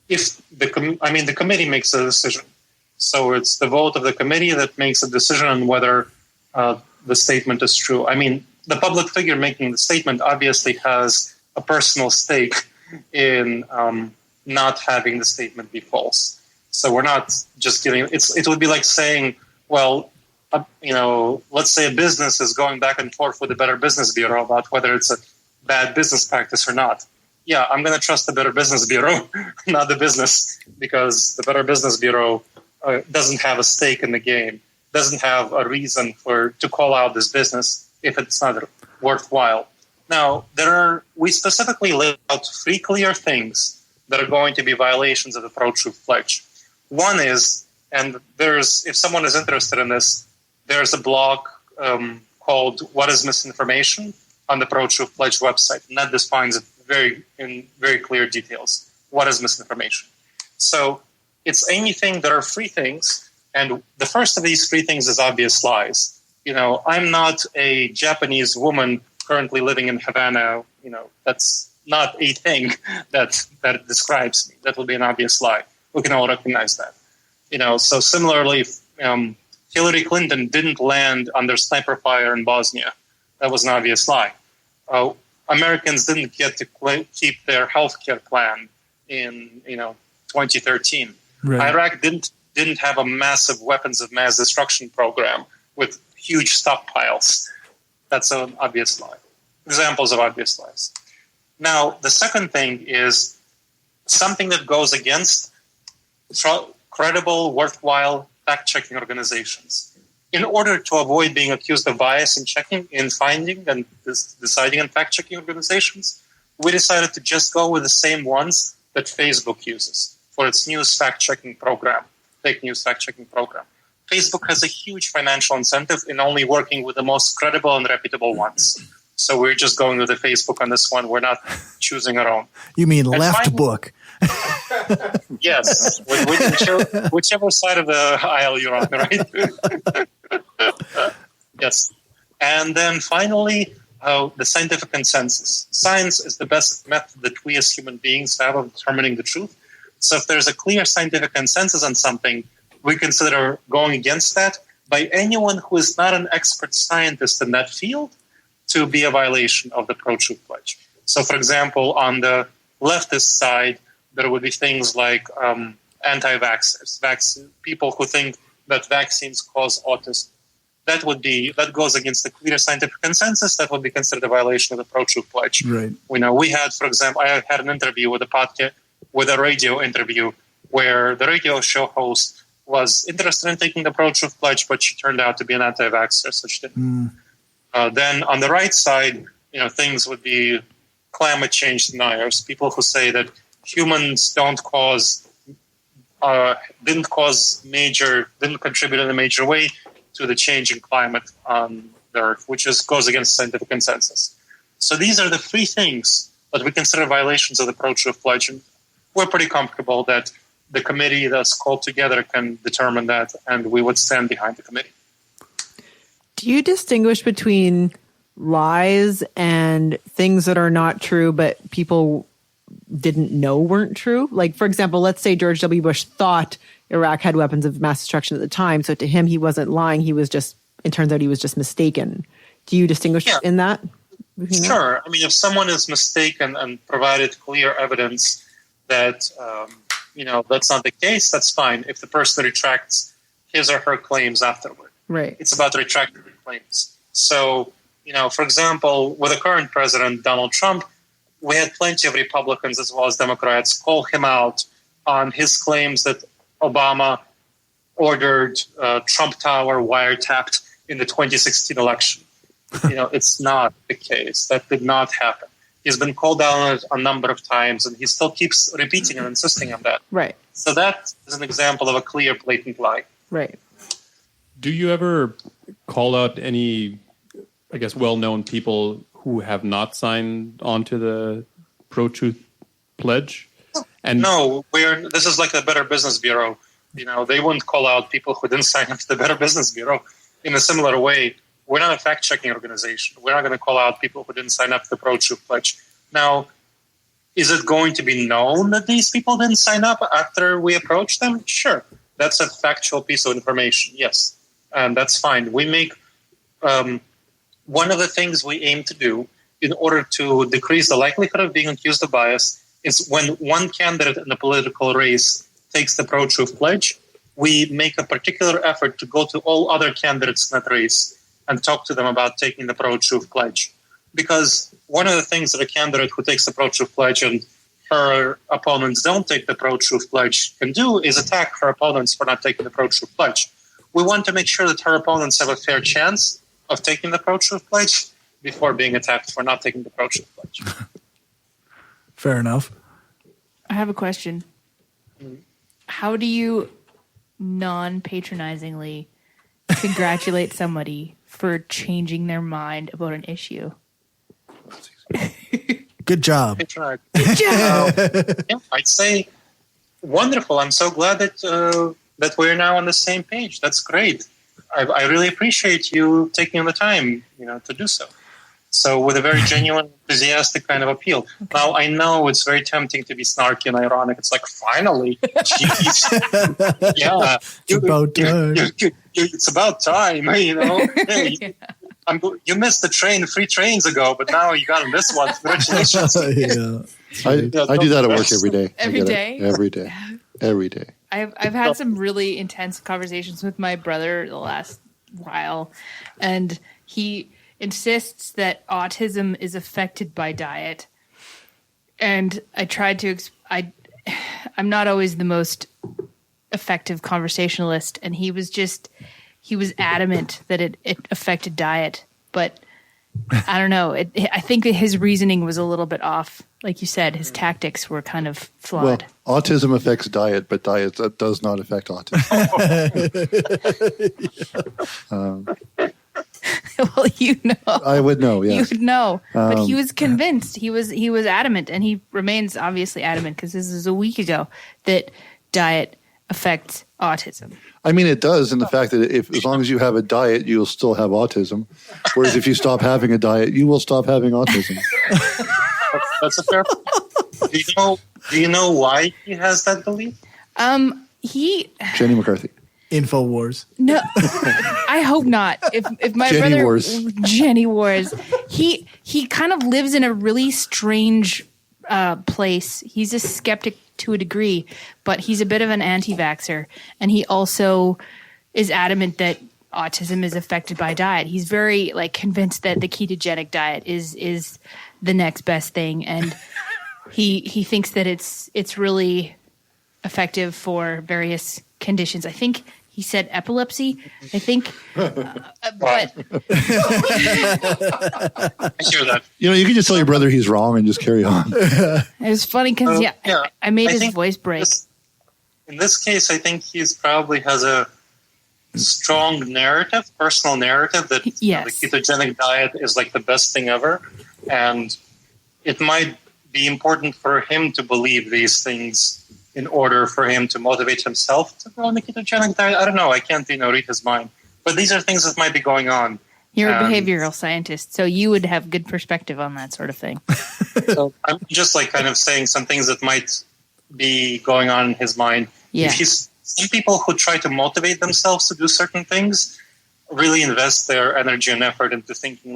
If the committee makes a decision, so it's the vote of the committee that makes a decision on whether the statement is true. I mean, the public figure making the statement obviously has a personal stake in not having the statement be false. So we're not just giving it would be like saying, well, let's say a business is going back and forth with the Better Business Bureau about whether it's a bad business practice or not. Yeah, I'm going to trust the Better Business Bureau, not the business, because the Better Business Bureau doesn't have a stake in the game, doesn't have a reason to call out this business if it's not worthwhile. Now, we specifically lay out 3 clear things that are going to be violations of the pro-truth pledge. One is, and if someone is interested in this, there's a blog called "What is Misinformation?" on the pro-truth pledge website, and that defines it in very clear details. What is misinformation? So it's anything that are 3 things, and the first of these 3 things is obvious lies. I'm not a Japanese woman currently living in Havana, that's not a thing that describes me. That would be an obvious lie. We can all recognize that. So similarly, Hillary Clinton didn't land under sniper fire in Bosnia. That was an obvious lie. Americans didn't get to keep their healthcare plan in 2013. Right. Iraq didn't have a massive weapons of mass destruction program with huge stockpiles. That's an obvious lie. Examples of obvious lies. Now, the second thing is something that goes against credible, worthwhile fact-checking organizations. In order to avoid being accused of bias in finding and deciding on fact-checking organizations, we decided to just go with the same ones that Facebook uses for its news fact-checking program, fake news fact-checking program. Facebook has a huge financial incentive in only working with the most credible and reputable ones. So we're just going with the Facebook on this one. We're not choosing our own. You mean left book? Yes, whichever side of the aisle you're on, right? Yes. And then finally, the scientific consensus. Science is the best method that we as human beings have of determining the truth. So if there's a clear scientific consensus on something, we consider going against that by anyone who is not an expert scientist in that field to be a violation of the pro-truth pledge. So, for example, on the leftist side, there would be things like anti-vaxxers, people who think that vaccines cause autism. That goes against the clear scientific consensus. That would be considered a violation of the pro-truth pledge. Right. We had, for example, I had an interview with a radio interview where the radio show host was interested in taking the pro-truth pledge, but she turned out to be an anti-vaxxer, so she didn't. Then on the right side, things would be climate change deniers, people who say that humans didn't contribute in a major way to the change in climate on the Earth, which goes against scientific consensus. So these are the three things that we consider violations of the pro-truth pledge, and we're pretty comfortable that the committee that's called together can determine that, and we would stand behind the committee. Do you distinguish between lies and things that are not true, but people didn't know weren't true? Like, for example, let's say George W. Bush thought Iraq had weapons of mass destruction at the time. So to him, he wasn't lying. It turns out he was just mistaken. Do you distinguish in that? Sure. I mean, if someone is mistaken and provided clear evidence that, that's not the case, that's fine. If the person retracts his or her claims afterward. Right. It's about retracting the claims. So, for example, with the current president, Donald Trump, we had plenty of Republicans as well as Democrats call him out on his claims that Obama ordered Trump Tower wiretapped in the 2016 election. It's not the case. That did not happen. He's been called out on it a number of times, and he still keeps repeating and insisting on that. Right. So that is an example of a clear, blatant lie. Right. Do you ever call out any, well-known people who have not signed on to the pro-truth pledge? And no, this is like the Better Business Bureau. They wouldn't call out people who didn't sign up to the Better Business Bureau. In a similar way, we're not a fact-checking organization. We're not going to call out people who didn't sign up to the pro-truth pledge. Now, is it going to be known that these people didn't sign up after we approach them? Sure. That's a factual piece of information, yes. And that's fine. We make one of the things we aim to do in order to decrease the likelihood of being accused of bias is when one candidate in a political race takes the pro-truth pledge, we make a particular effort to go to all other candidates in that race and talk to them about taking the pro-truth pledge. Because one of the things that a candidate who takes the pro-truth pledge and her opponents don't take the pro-truth pledge can do is attack her opponents for not taking the pro-truth pledge. We want to make sure that her opponents have a fair chance of taking the pro-truth pledge before being attacked for not taking the pro-truth pledge. Fair enough. I have a question. How do you non-patronizingly congratulate somebody for changing their mind about an issue? Good job. Good job. I'd say wonderful. I'm so glad that we're now on the same page. That's great. I really appreciate you taking the time, to do so. So with a very genuine, enthusiastic kind of appeal. Now, I know it's very tempting to be snarky and ironic. It's like, finally, jeez. Yeah. It's about time, you know. Hey, you missed the train 3 trains ago, but now you got this one. Congratulations. I do that at work every day. Every day? Every day. I've had some really intense conversations with my brother the last while, and he insists that autism is affected by diet. And I tried to I'm not always the most effective conversationalist, and he was adamant that it affected diet, but I don't know. I think that his reasoning was a little bit off. Like you said, his tactics were kind of flawed. Well, autism affects diet, but diet does not affect autism. Well, you know. I would know, yes. You would know. But he was convinced. He was adamant, and he remains obviously adamant because this is a week ago, that diet affects autism. I mean, it does in the fact that as long as you have a diet, you'll still have autism. Whereas if you stop having a diet, you will stop having autism. That's a fair point. Do you know why he has that belief? Jenny McCarthy. InfoWars. No, I hope not. If my Jenny brother Wars. Jenny Wars, he kind of lives in a really strange place. He's a skeptic to a degree, but he's a bit of an anti-vaxxer, and he also is adamant that autism is affected by diet. He's very convinced that the ketogenic diet is the next best thing, and he thinks that it's really effective for various conditions. I think he said epilepsy. I think, but I hear that. You can just tell your brother he's wrong and just carry on. it was funny because I made his voice break. In this case, I think he's probably has a strong narrative, personal narrative that the ketogenic diet is the best thing ever, and it might be important for him to believe these things in order for him to motivate himself to go on the ketogenic diet. I don't know. I can't, read his mind. But these are things that might be going on. You're a behavioral scientist, so you would have good perspective on that sort of thing. So I'm just kind of saying some things that might be going on in his mind. Yeah. Some people who try to motivate themselves to do certain things really invest their energy and effort into thinking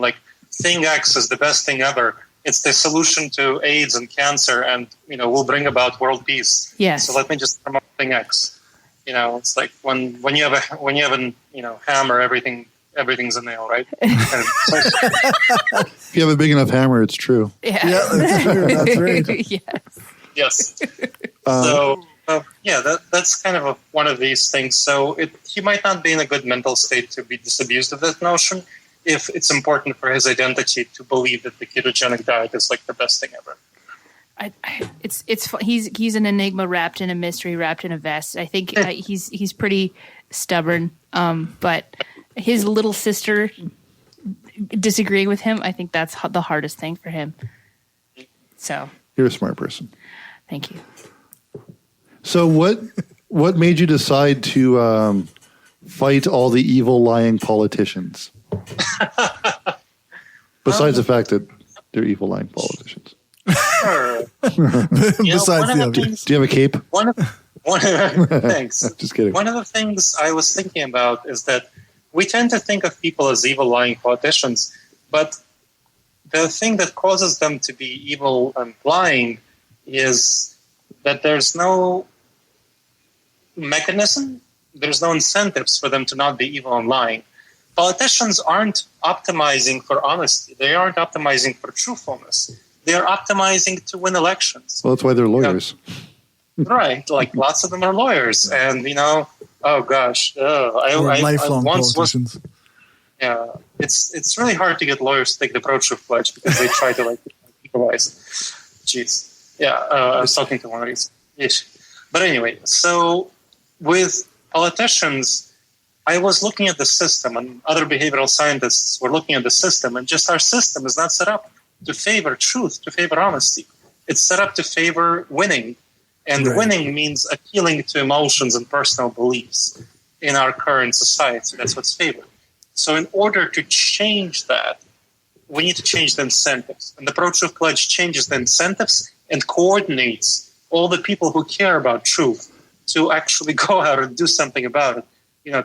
thing X is the best thing ever. It's the solution to AIDS and cancer, and will bring about world peace. Yes. So let me just promote thing X. It's like when you have a hammer, everything's a nail, right? If you have a big enough hammer, it's true. Yeah, that's true. That's right. Yes. That's kind of one of these things. So he might not be in a good mental state to be disabused of that notion, if it's important for his identity to believe that the ketogenic diet is the best thing ever. He's an enigma wrapped in a mystery, wrapped in a vest. I think he's pretty stubborn. But his little sister disagreeing with him, I think that's the hardest thing for him. So you're a smart person. Thank you. So what made you decide to fight all the evil, lying politicians? Besides the fact that they're evil, lying politicians. Sure. Besides the obvious. Do you have a cape? Thanks. Just kidding. One of the things I was thinking about is that we tend to think of people as evil, lying politicians, but the thing that causes them to be evil and lying is that there's no mechanism, there's no incentives for them to not be evil and lying. Politicians aren't optimizing for honesty. They aren't optimizing for truthfulness. They are optimizing to win elections. Well, that's why they're lawyers. Right. Lots of them are lawyers. And, oh gosh. Lifelong politicians. It's really hard to get lawyers to take the pro-truth pledge because they try to equalize it. Jeez. Yeah. I was talking to one of these. But anyway, so with politicians, I was looking at the system, and other behavioral scientists were looking at the system, and just our system is not set up to favor truth, to favor honesty. It's set up to favor winning. And winning means appealing to emotions and personal beliefs in our current society. That's what's favored. So in order to change that, we need to change the incentives. And the Pro-Truth Pledge changes the incentives and coordinates all the people who care about truth to actually go out and do something about it.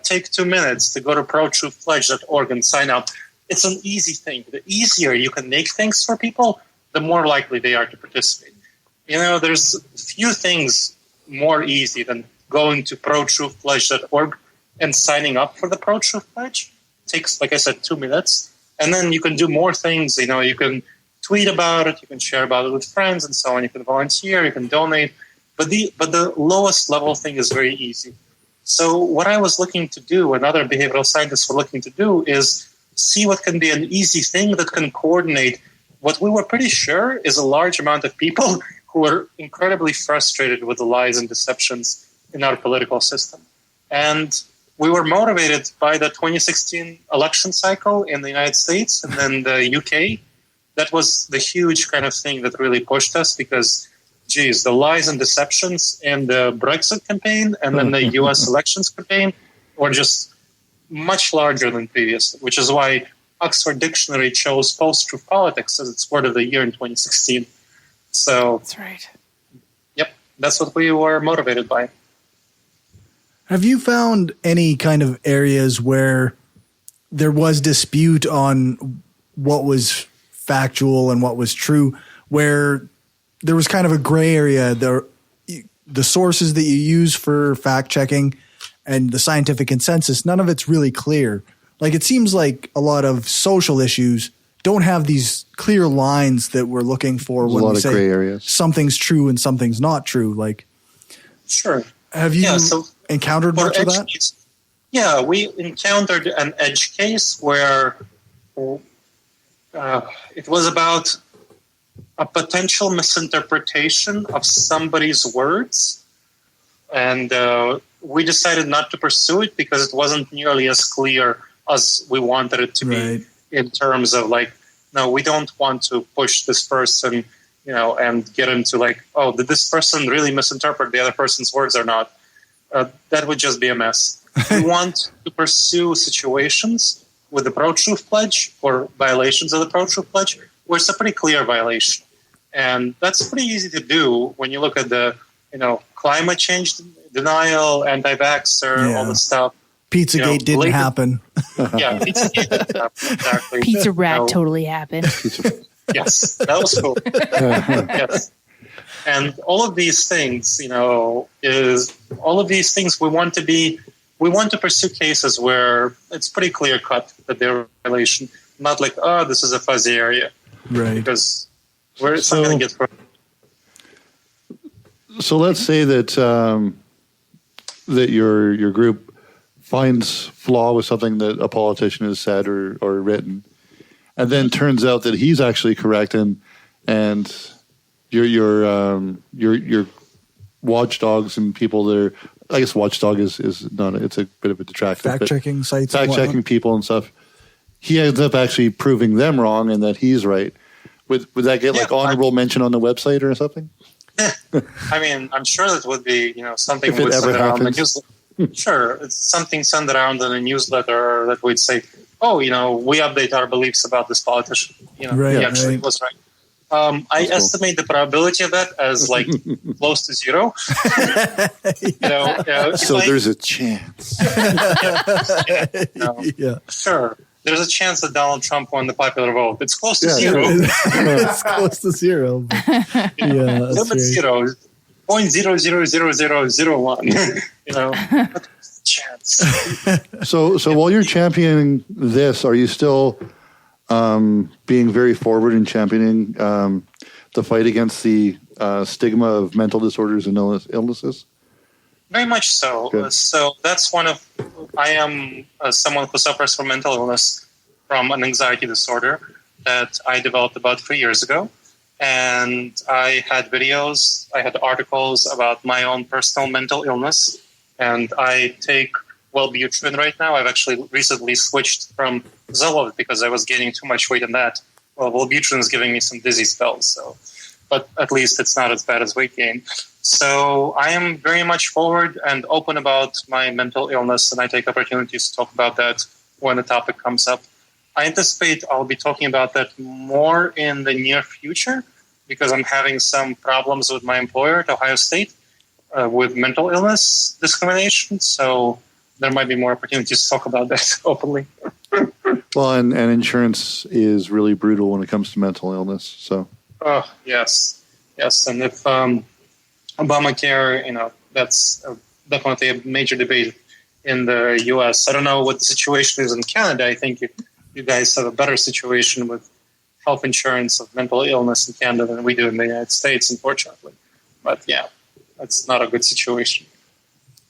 Take 2 minutes to go to protruthpledge.org and sign up. It's an easy thing. The easier you can make things for people, the more likely they are to participate. There's few things more easy than going to protruthpledge.org and signing up for the Pro-Truth Pledge. It takes, like I said, 2 minutes. And then you can do more things. You can tweet about it, you can share about it with friends and so on. You can volunteer, you can donate. But the lowest level thing is very easy. So what I was looking to do, and other behavioral scientists were looking to do, is see what can be an easy thing that can coordinate what we were pretty sure is a large amount of people who are incredibly frustrated with the lies and deceptions in our political system. And we were motivated by the 2016 election cycle in the United States and then the UK. That was the huge kind of thing that really pushed us because, geez, the lies and deceptions in the Brexit campaign and then the US elections campaign were just much larger than previous, which is why Oxford Dictionary chose post-truth politics as its word of the year in 2016. So that's right. Yep, that's what we were motivated by. Have you found any kind of areas where there was dispute on what was factual and what was true, where there was kind of a gray area, the sources that you use for fact checking and the scientific consensus, none of it's really clear. Like it seems like a lot of social issues don't have these clear lines that we're looking for. There's when a lot we of say gray areas. Something's true and something's not true. Like, sure. Have you encountered much of that? Yeah, we encountered an edge case where it was about a potential misinterpretation of somebody's words. And we decided not to pursue it because it wasn't nearly as clear as we wanted it to be in terms of no, we don't want to push this person, and get into did this person really misinterpret the other person's words or not? That would just be a mess. We want to pursue situations with the Pro-Truth Pledge or violations of the Pro-Truth Pledge where it's a pretty clear violation. And that's pretty easy to do when you look at the, climate change denial, anti-vaxxer, all the stuff. Pizzagate didn't happen. Yeah, Pizzagate didn't happen, exactly. Pizza Rat totally happened. Yes, that was cool. Yes. And all of these things, we want to pursue cases where it's pretty clear cut that they're a violation, not this is a fuzzy area. Right. Because it's not going to get. So let's say that that your group finds flaw with something that a politician has said or written, and then turns out that he's actually correct, and your watchdogs and people that are, I guess watchdog is not, it's a bit of a detractor. Fact-checking sites. Fact-checking people and stuff. He ends up actually proving them wrong and that he's right. Would that get honorable mention on the website or something? I mean, I'm sure that would be, something if it ever happens. Sure, it's something sent around in a newsletter that would say, we update our beliefs about this politician. He actually was right. I estimate the probability of that as close to zero. So there's a chance. Sure. There's a chance that Donald Trump won the popular vote. It's close to zero. It's close to zero. Limit zero. 0.000001. Chance. So while you're championing this, are you still being very forward in championing the fight against the stigma of mental disorders and illnesses? Very much so. So that's I am someone who suffers from mental illness from an anxiety disorder that I developed about 3 years ago. And I had videos, I had articles about my own personal mental illness. And I take Wellbutrin right now. I've actually recently switched from Zoloft because I was gaining too much weight in that. Well, Wellbutrin is giving me some dizzy spells, but at least it's not as bad as weight gain. So I am very much forward and open about my mental illness, and I take opportunities to talk about that when the topic comes up. I anticipate I'll be talking about that more in the near future because I'm having some problems with my employer at Ohio State with mental illness discrimination. So there might be more opportunities to talk about that openly. Well, and insurance is really brutal when it comes to mental illness. So, yes, and if Obamacare, that's definitely a major debate in the U.S. I don't know what the situation is in Canada. I think you guys have a better situation with health insurance of mental illness in Canada than we do in the United States, unfortunately. But yeah, that's not a good situation.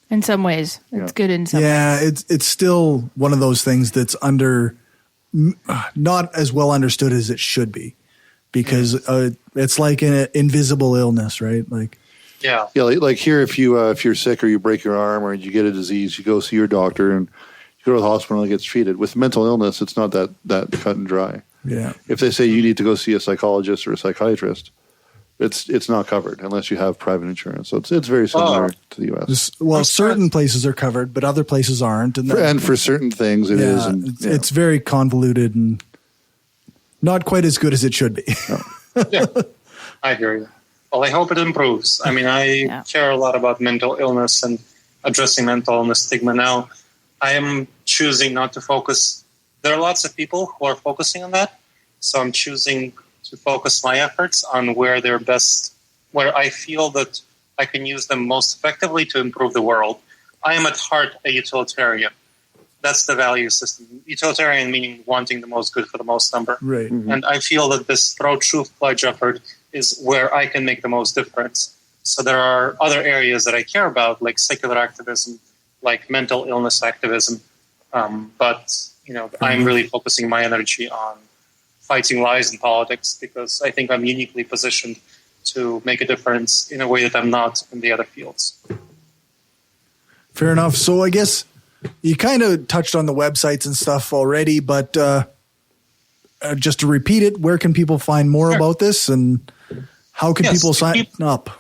In some ways, it's good in some ways. Yeah, it's still one of those things that's not as well understood as it should be, because it's like an invisible illness, right? Like, yeah, like here, if you're sick or you break your arm or you get a disease, you go see your doctor and you go to the hospital and it gets treated. With mental illness, it's not that cut and dry. Yeah, if they say you need to go see a psychologist or a psychiatrist, it's not covered unless you have private insurance. So it's very similar to the U.S. Well, certain places are covered, but other places aren't. And for certain things, it is. And, it's very convoluted and not quite as good as it should be. No. Yeah, I hear you. Well, I hope it improves. I mean, I care a lot about mental illness and addressing mental illness stigma now. I am choosing not to focus. There are lots of people who are focusing on that, so I'm choosing to focus my efforts on where they're best, where I feel that I can use them most effectively to improve the world. I am at heart a utilitarian. That's the value system. Utilitarian meaning wanting the most good for the most number. Right. Mm-hmm. And I feel that this pro-truth pledge effort is where I can make the most difference. So there are other areas that I care about, like secular activism, like mental illness activism. But I'm really focusing my energy on fighting lies in politics because I think I'm uniquely positioned to make a difference in a way that I'm not in the other fields. Fair enough. So I guess you kind of touched on the websites and stuff already, but just to repeat it, where can people find more about this and how can people sign up?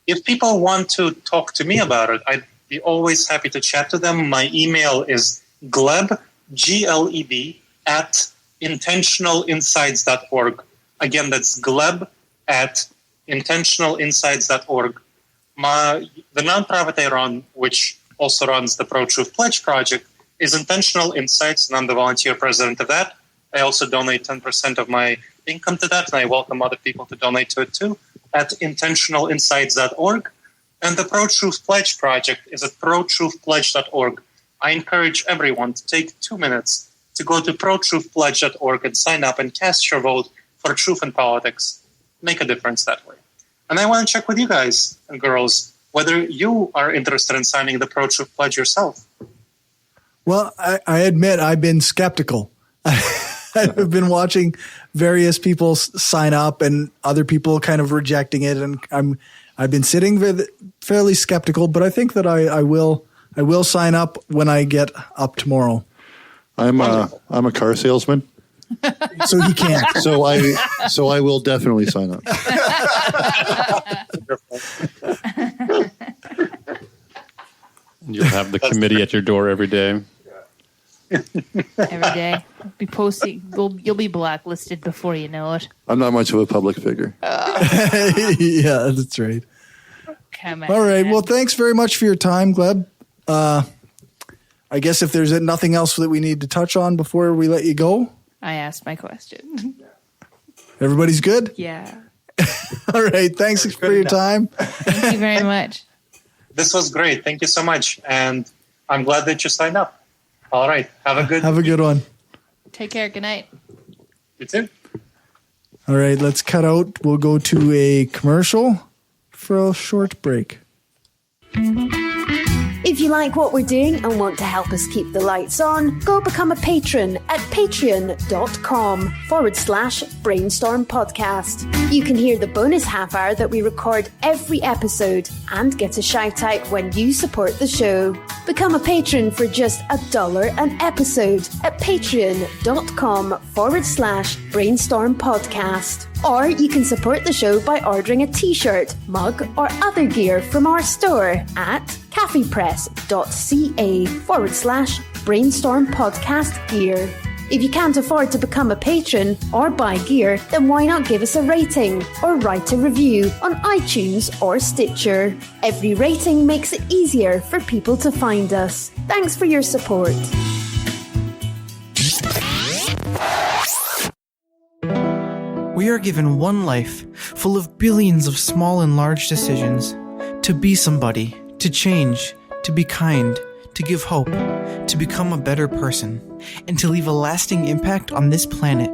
If people want to talk to me about it, I'd be always happy to chat to them. My email is gleb, Gleb, at intentionalinsights.org. Again, that's gleb at intentionalinsights.org. The nonprofit I run, which also runs the Pro-Truth Pledge Project, is Intentional Insights, and I'm the volunteer president of that. I also donate 10% of my income to that, and I welcome other people to donate to it too, at intentionalinsights.org. And the Pro-Truth Pledge Project is at protruthpledge.org. I encourage everyone to take 2 minutes to go to protruthpledge.org and sign up and cast your vote for truth in politics. Make a difference that way. And I want to check with you guys and girls whether you are interested in signing the Pro-Truth Pledge yourself. Well, I admit I've been skeptical. I've been watching various people sign up and other people kind of rejecting it, and I've been sitting fairly skeptical. But I think that I will sign up when I get up tomorrow. I'm a car salesman, so he can't. So I will definitely sign up. You'll have the committee at your door every day. Every day. Be posting. You'll be blacklisted before you know it. I'm not much of a public figure. Yeah, that's right. Come on. All right. Well, thanks very much for your time, Gleb. I guess if there's nothing else that we need to touch on before we let you go. I asked my question. Everybody's good? Yeah. All right. Thanks for your time. Thank you very much. This was great. Thank you so much. And I'm glad that you signed up. All right. Have a good one. Take care. Good night. You too. All right. Let's cut out. We'll go to a commercial for a short break. If you like what we're doing and want to help us keep the lights on, go become a patron at patreon.com/brainstorm podcast. You can hear the bonus half hour that we record every episode and get a shout out when you support the show. Become a patron for just $1 an episode at patreon.com/brainstorm podcast. Or you can support the show by ordering a t-shirt, mug, or other gear from our store at caffeepress.ca/brainstorm podcast gear. If you can't afford to become a patron or buy gear, then why not give us a rating or write a review on iTunes or Stitcher? Every rating makes it easier for people to find us. Thanks for your support. We are given one life, full of billions of small and large decisions. To be somebody, to change, to be kind, to give hope, to become a better person, and to leave a lasting impact on this planet.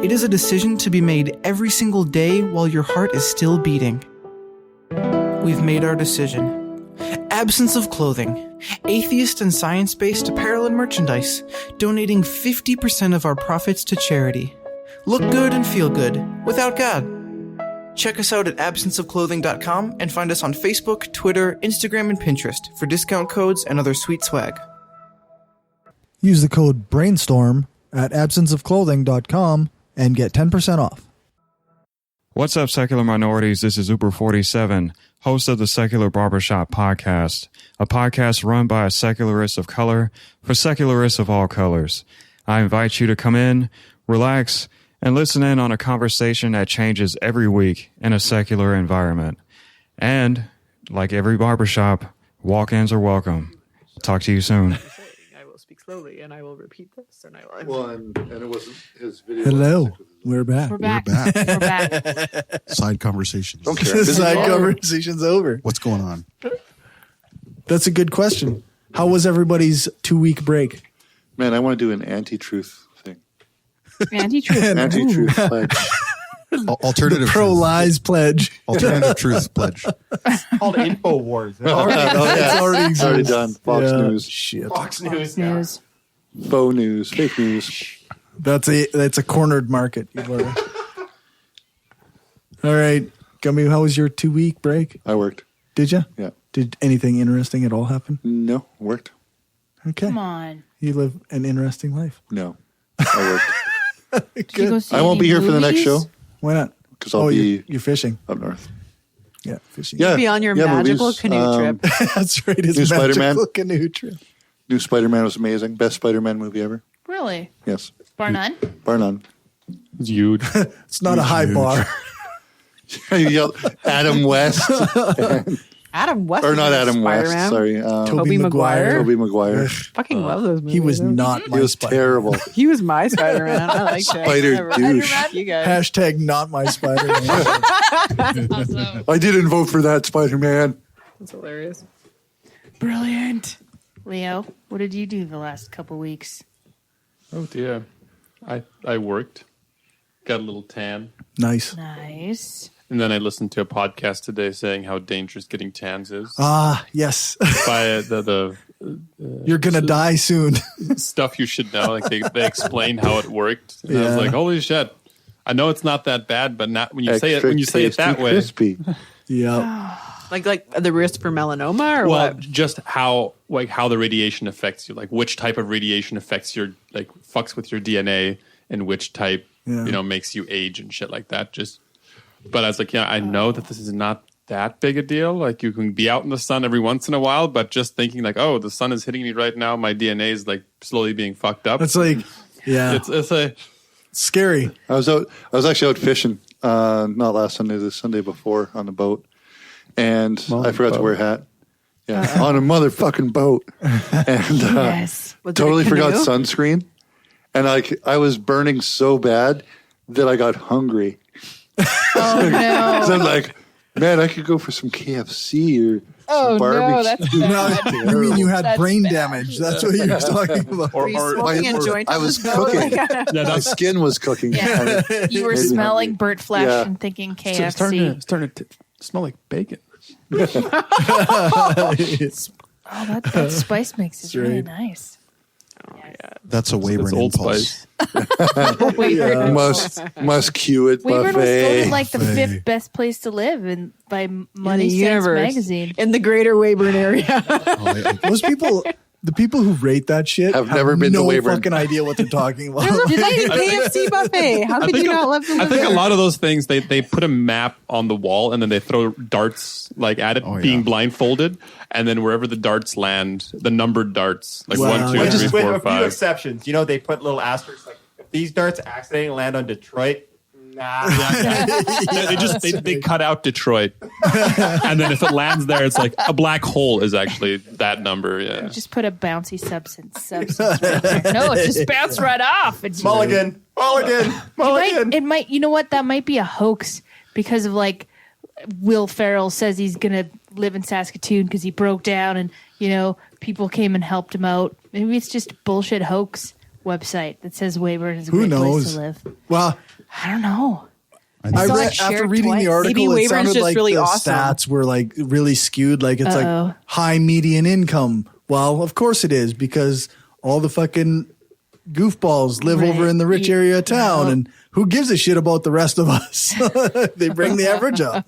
It is a decision to be made every single day while your heart is still beating. We've made our decision. Absence of clothing, atheist and science-based apparel and merchandise, donating 50% of our profits to charity. Look good and feel good, without God. Check us out at absenceofclothing.com and find us on Facebook, Twitter, Instagram, and Pinterest for discount codes and other sweet swag. Use the code BRAINSTORM at absenceofclothing.com and get 10% off. What's up, secular minorities? This is Uber47, host of the Secular Barbershop Podcast, a podcast run by a secularist of color for secularists of all colors. I invite you to come in, relax, and listen in on a conversation that changes every week in a secular environment. And, like every barbershop, walk-ins are welcome. Talk to you soon. I will speak slowly, and I will repeat this, and I will. Well, and it wasn't his video. Hello, we're back. We're back. We're back. Side conversations. Don't care. Side conversation's over. What's going on? That's a good question. How was everybody's 2-week break? Man, I want to do an anti-truth thing. Anti-truth. Anti-truth pledge. Alternative pro-lies pledge. Alternative truth pledge. It's called InfoWars. It's already It's already done. Fox News. Shit. Fox News. News. Faux news. Fake news. That's a cornered market. You learn. All right, Gummy, how was your 2-week break? I worked. Did you? Yeah. Did anything interesting at all happen? No, worked. Okay. Come on. You live an interesting life. No, I worked. Did you go see I won't any be here for the next movies? show Why not? because I'll be you're fishing. up north. Yeah, fishing. Yeah, Be on your yeah, magical movies. canoe trip. That's right. It's New magical Spider-Man. canoe trip. New Spider-Man was amazing. Best Spider-Man movie ever. Really? Yes, Bar none? bar none. It's huge. It's not a high bar. You yelled Adam West, Adam West. or not Adam West? Spider-Man. Sorry, Tobey Maguire. Tobey Maguire. Fucking love those movies. He was not He my was Spider-Man. terrible. He was my Spider-Man. I like that. Spider Whatever. douche. You guys. Hashtag not my Spider-Man. Awesome. I didn't vote for that Spider-Man. That's hilarious. Brilliant. Leo, what did you do the last couple weeks? Oh dear. I worked. Got a little tan. Nice. Nice. And then I listened to a podcast today saying how dangerous getting tans is. Ah, yes. By the You're going to die soon. stuff you should know. Like they explain how it worked. And I was Yeah. like, holy shit. I know it's not that bad, but not when you say it Extra that tasty, way. crispy. Yeah. Like the risk for melanoma or Well, what? just how the radiation affects you, like which type of radiation affects your fucks with your DNA, and which type makes you age and shit like that. But I was like, I know that this is not that big a deal. Like you can be out in the sun every once in a while, but just thinking like, oh, the sun is hitting me right now, my DNA is like slowly being fucked up. It's like, yeah, it's scary. I was actually out fishing, not last Sunday, the Sunday before on the boat, and I forgot to wear a hat. Yeah, on a motherfucking boat, and Yes. Was it a totally forgot canoe? sunscreen, and I was burning so bad that I got hungry. Oh, no. So I'm like, man, I could go for some KFC or Oh, some no, barbecue. that's No, you mean you had That's brain bad. damage. That's what you were talking about. Were you smoking a joint I on was the boat? cooking. My skin was cooking. Yeah. You were Made me smelling hungry. burnt flesh Yeah. and thinking It's KFC. starting to smell like bacon. Oh, that spice mix is really right. nice. That's a Weyburn It's Old impulse. Spice. Weyburn. Must cue it Weyburn was buffet. voted like the 5th best place to live by In Money the Sense universe. magazine. In the greater Weyburn area. Most people The people who rate that shit have never been no to Weyburn. fucking idea what they're talking about. There's a KFC buffet. How could you not love the I think a lot of those things, they put a map on the wall and then they throw darts like at it, being blindfolded, and then wherever the darts land, the numbered darts, like 1, 2, 3, 4, with a few 5. exceptions. You know, they put little asterisks like, if these darts accidentally land on Detroit, They cut out Detroit, and then if it lands there, it's like a black hole is actually that number. Yeah, Just put a bouncy substance right there. No, it just bounced right off. It's Mulligan. It might. You know what? That might be a hoax because of like Will Ferrell says he's gonna live in Saskatoon because he broke down and people came and helped him out. Maybe it's just a bullshit hoax website that says Weyburn is a great place to live. Well, I don't know. I read, after reading the article, it sounded like really the awesome. stats were like really skewed. Like it's like high median income. Well, of course it is because all the fucking goofballs live over in the rich area of town, and who gives a shit about the rest of us? They bring the average up.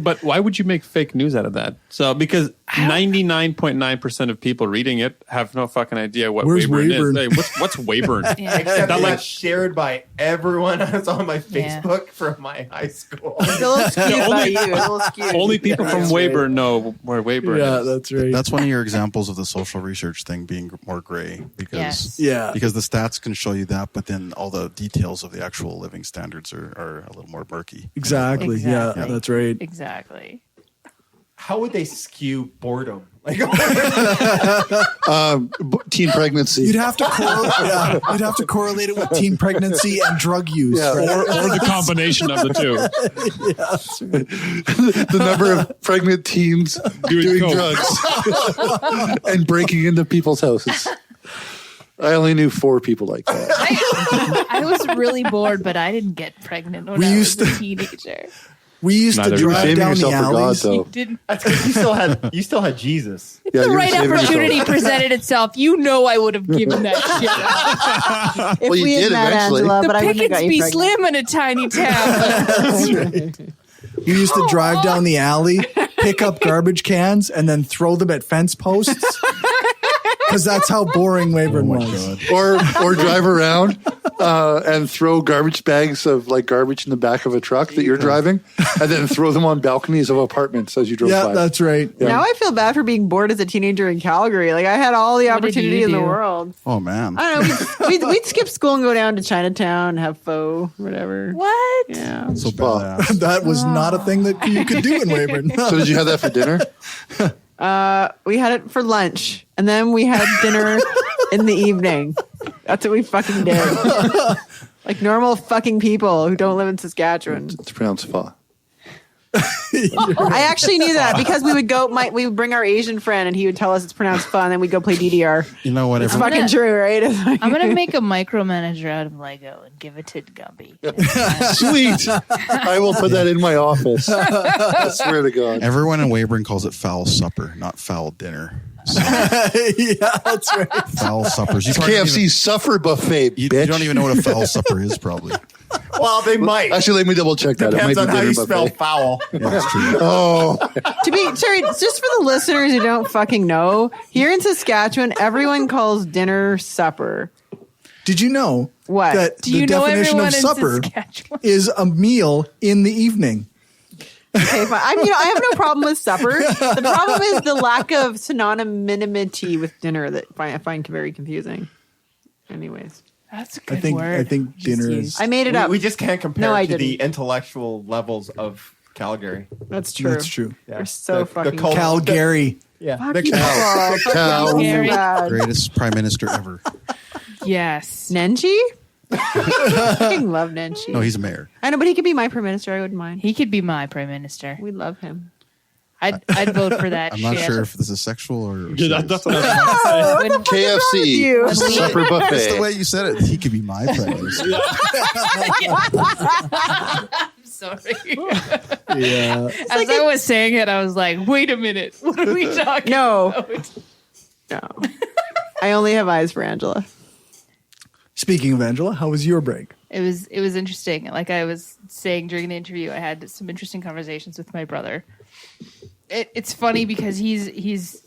But why would you make fake news out of that? So because 99.9% of people reading it have no fucking idea what Weyburn is. Hey, what's Weyburn? Except that got shared by everyone. I was on my Facebook from my high school. It's a little skewed by you. It's a little skewed. Only people from Weyburn know where Weyburn is. Yeah, that's right. That's one of your examples of the social research thing being more gray because because the stats can show you that, but then all the details of the actual living standards are a little more murky. Exactly. Yeah, that's right. Exactly. How would they skew boredom? Like teen pregnancy. You'd have to you'd have to correlate it with teen pregnancy and drug use, or the combination of the two. The number of pregnant teens doing drugs and breaking into people's houses. I only knew 4 people like that. I was really bored, but I didn't get pregnant when I was a teenager. We used to drive down the alleys. You didn't. That's because you still had Jesus. If the right opportunity presented itself, I would have given that shit. If we had met Angela, but I wouldn't have got you be pregnant. slim in a tiny town. We used to drive down the alley, pick up garbage cans, and then throw them at fence posts. Because that's how boring Weyburn was. Or drive around and throw garbage bags of like garbage in the back of a truck that you're driving, and then throw them on balconies of apartments as you drove by. Yeah, that's right. Yeah. Now I feel bad for being bored as a teenager in Calgary. Like I had all the opportunity in the world. Oh man! I don't know. We'd skip school and go down to Chinatown, have pho, whatever. What? Yeah. So badass. That was not a thing that you could do in Weyburn. So did you have that for dinner? We had it for lunch, and then we had dinner in the evening. That's what we fucking did. Like normal fucking people who don't live in Saskatchewan. It's pronounced pho. I actually knew that because we would bring our Asian friend, and he would tell us it's pronounced pho, and then we'd go play DDR. You know what? It's fucking true, right? I'm gonna make a micromanager out of Lego and give it to Gumby. Sweet. I will put that in my office. I swear to God. Everyone in Weyburn calls it foul supper, not foul dinner. So, Yeah, that's right. foul suppers. It's KFC suffer buffet, You bitch. don't even know what a foul supper is, probably. Well, they might. Actually, let me double check that. Depends it might on be how you dinner spell buffet. foul. Yeah, that's true. Oh, To be sorry, just for the listeners who don't fucking know, here in Saskatchewan, everyone calls dinner supper. Did you know What? that Do the you know definition everyone of in supper Saskatchewan? is a meal in the evening? Okay, fine. I have no problem with supper. The problem is the lack of synonymity with dinner that I find very confusing. Anyways, That's a good I word. think dinner is. I made it up. We just can't compare No, I to the didn't. intellectual levels of Calgary. That's true. That's true. We're so fucking cult- Calgary. Yeah. Fuck The you cow. all. Fuck cow. you so bad. Greatest prime minister ever. Yes. Nenshi? I fucking love Nenshi. No, he's a mayor. I know, but he could be my prime minister. I wouldn't mind. He could be my prime minister. We love him. I'd vote for that. I'm not shit. sure if this is sexual or. Yeah, that's what I was about to say. What the fuck is wrong with KFC you? supper That's the buffet. way you said it. He could be my prime minister. I'm sorry. Yeah. As I was saying it, I was like, wait a minute. What are we talking No. about? No. I only have eyes for Angela. Speaking of Angela, how was your break? It was interesting. Like I was saying during the interview, I had some interesting conversations with my brother. It's funny because he's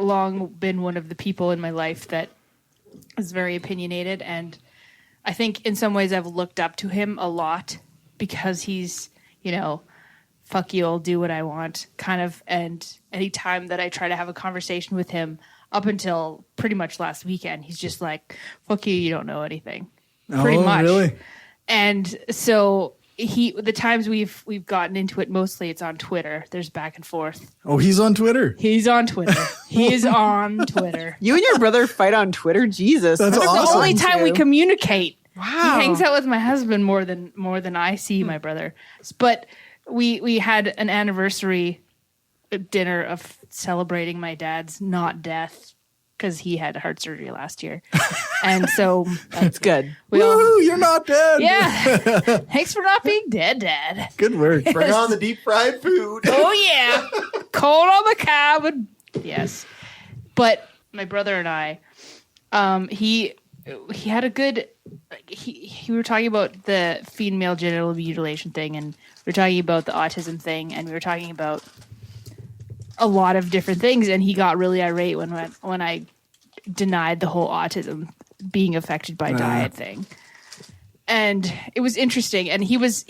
long been one of the people in my life that is very opinionated, and I think in some ways I've looked up to him a lot because he's, fuck you, I'll do what I want kind of. And anytime that I try to have a conversation with him up until pretty much last weekend, he's just like, fuck you, you don't know anything. Pretty much. Really? And so the times we've gotten into it, mostly it's on Twitter. There's back and forth. Oh, he's on Twitter. He's on Twitter. He is on Twitter. You and your brother fight on Twitter? Jesus. That's awesome. The only time we communicate. Wow. He hangs out with my husband more than I see my brother. But we had an anniversary dinner of celebrating my dad's not death because he had heart surgery last year. And so that's good. Woo, you're not dead. Yeah. Thanks for not being dead, Dad. Good work. Bring on the deep fried food. Oh, yeah. Cold on the cob. Yes. But my brother and I, he had a good... We were talking about the female genital mutilation thing, and we were talking about the autism thing, and we were talking about a lot of different things, and he got really irate when I denied the whole autism being affected by diet thing. And it was interesting, and he was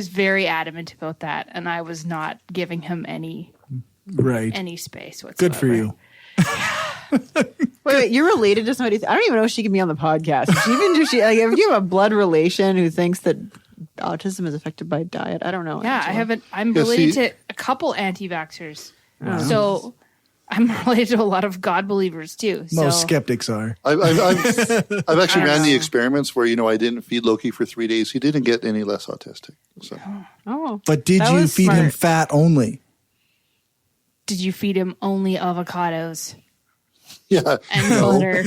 very adamant about that, and I was not giving him any space whatsoever. Good for you. Wait, you're related to somebody? I don't even know if she can be on the podcast. If you have a blood relation who thinks that autism is affected by diet, I don't know. Yeah, Angela. I'm related to a couple anti-vaxxers. So I'm related to a lot of God believers too. Most skeptics are. I've actually ran the experiments where, I didn't feed Loki for 3 days. He didn't get any less autistic. So. Oh. But did you feed him fat only? Did you feed him only avocados? Yeah. And butter.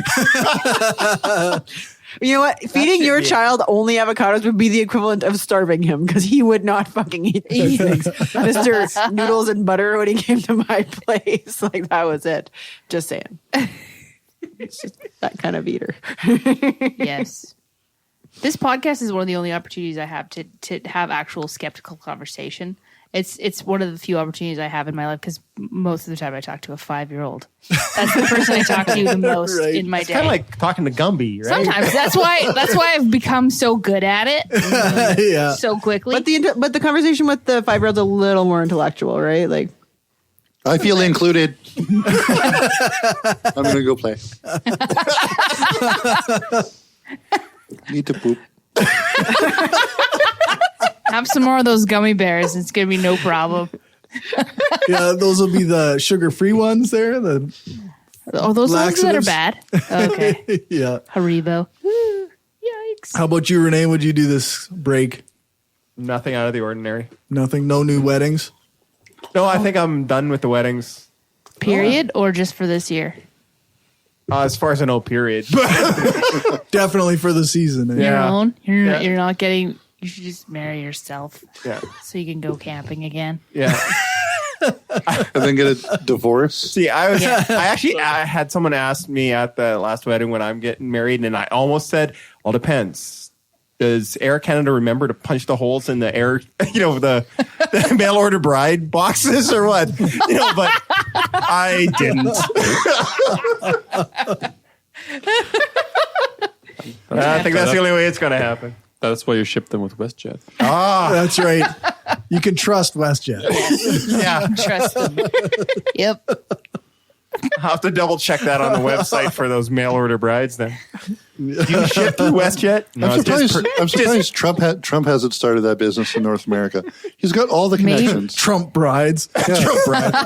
You know what? Feeding your child only avocados would be the equivalent of starving him because he would not fucking eat these things. Mr. Noodles and Butter when he came to my place. Like, that was it. Just saying. It's just that kind of eater. Yes. This podcast is one of the only opportunities I have to have actual skeptical conversation. It's one of the few opportunities I have in my life because most of the time I talk to a 5-year-old. That's the person I talk to the most in my day. Kind of like talking to Gumby, right? Sometimes that's why I've become so good at it. So quickly. But the conversation with the 5-year-old's a little more intellectual, right? Like, I feel included. I'm gonna go play. Need to poop. Have some more of those gummy bears. It's going to be no problem. Yeah, those will be the sugar-free ones there. Those ones that are bad? Okay. Yeah. Haribo. Yikes. How about you, Renee? What'd you do this break? Nothing out of the ordinary. Nothing? No new weddings? No, I think I'm done with the weddings. Period? Or just for this year? As far as I know, period. Definitely for the season. Your own? You're not getting... You should just marry yourself. Yeah. So you can go camping again. Yeah. And then get a divorce. See, I had someone ask me at the last wedding when I'm getting married, and I almost said, well, depends. Does Air Canada remember to punch the holes in the air, the mail order bride boxes or what? But I didn't. I think that's the only way it's going to happen. That's why you ship them with WestJet. That's right. You can trust WestJet. Yeah. Trust them. Yep. I'll have to double check that on the website for those mail order brides then. Do you ship through WestJet? No, I'm surprised Trump hasn't started that business in North America. He's got all the connections. Trump brides. Trump brides.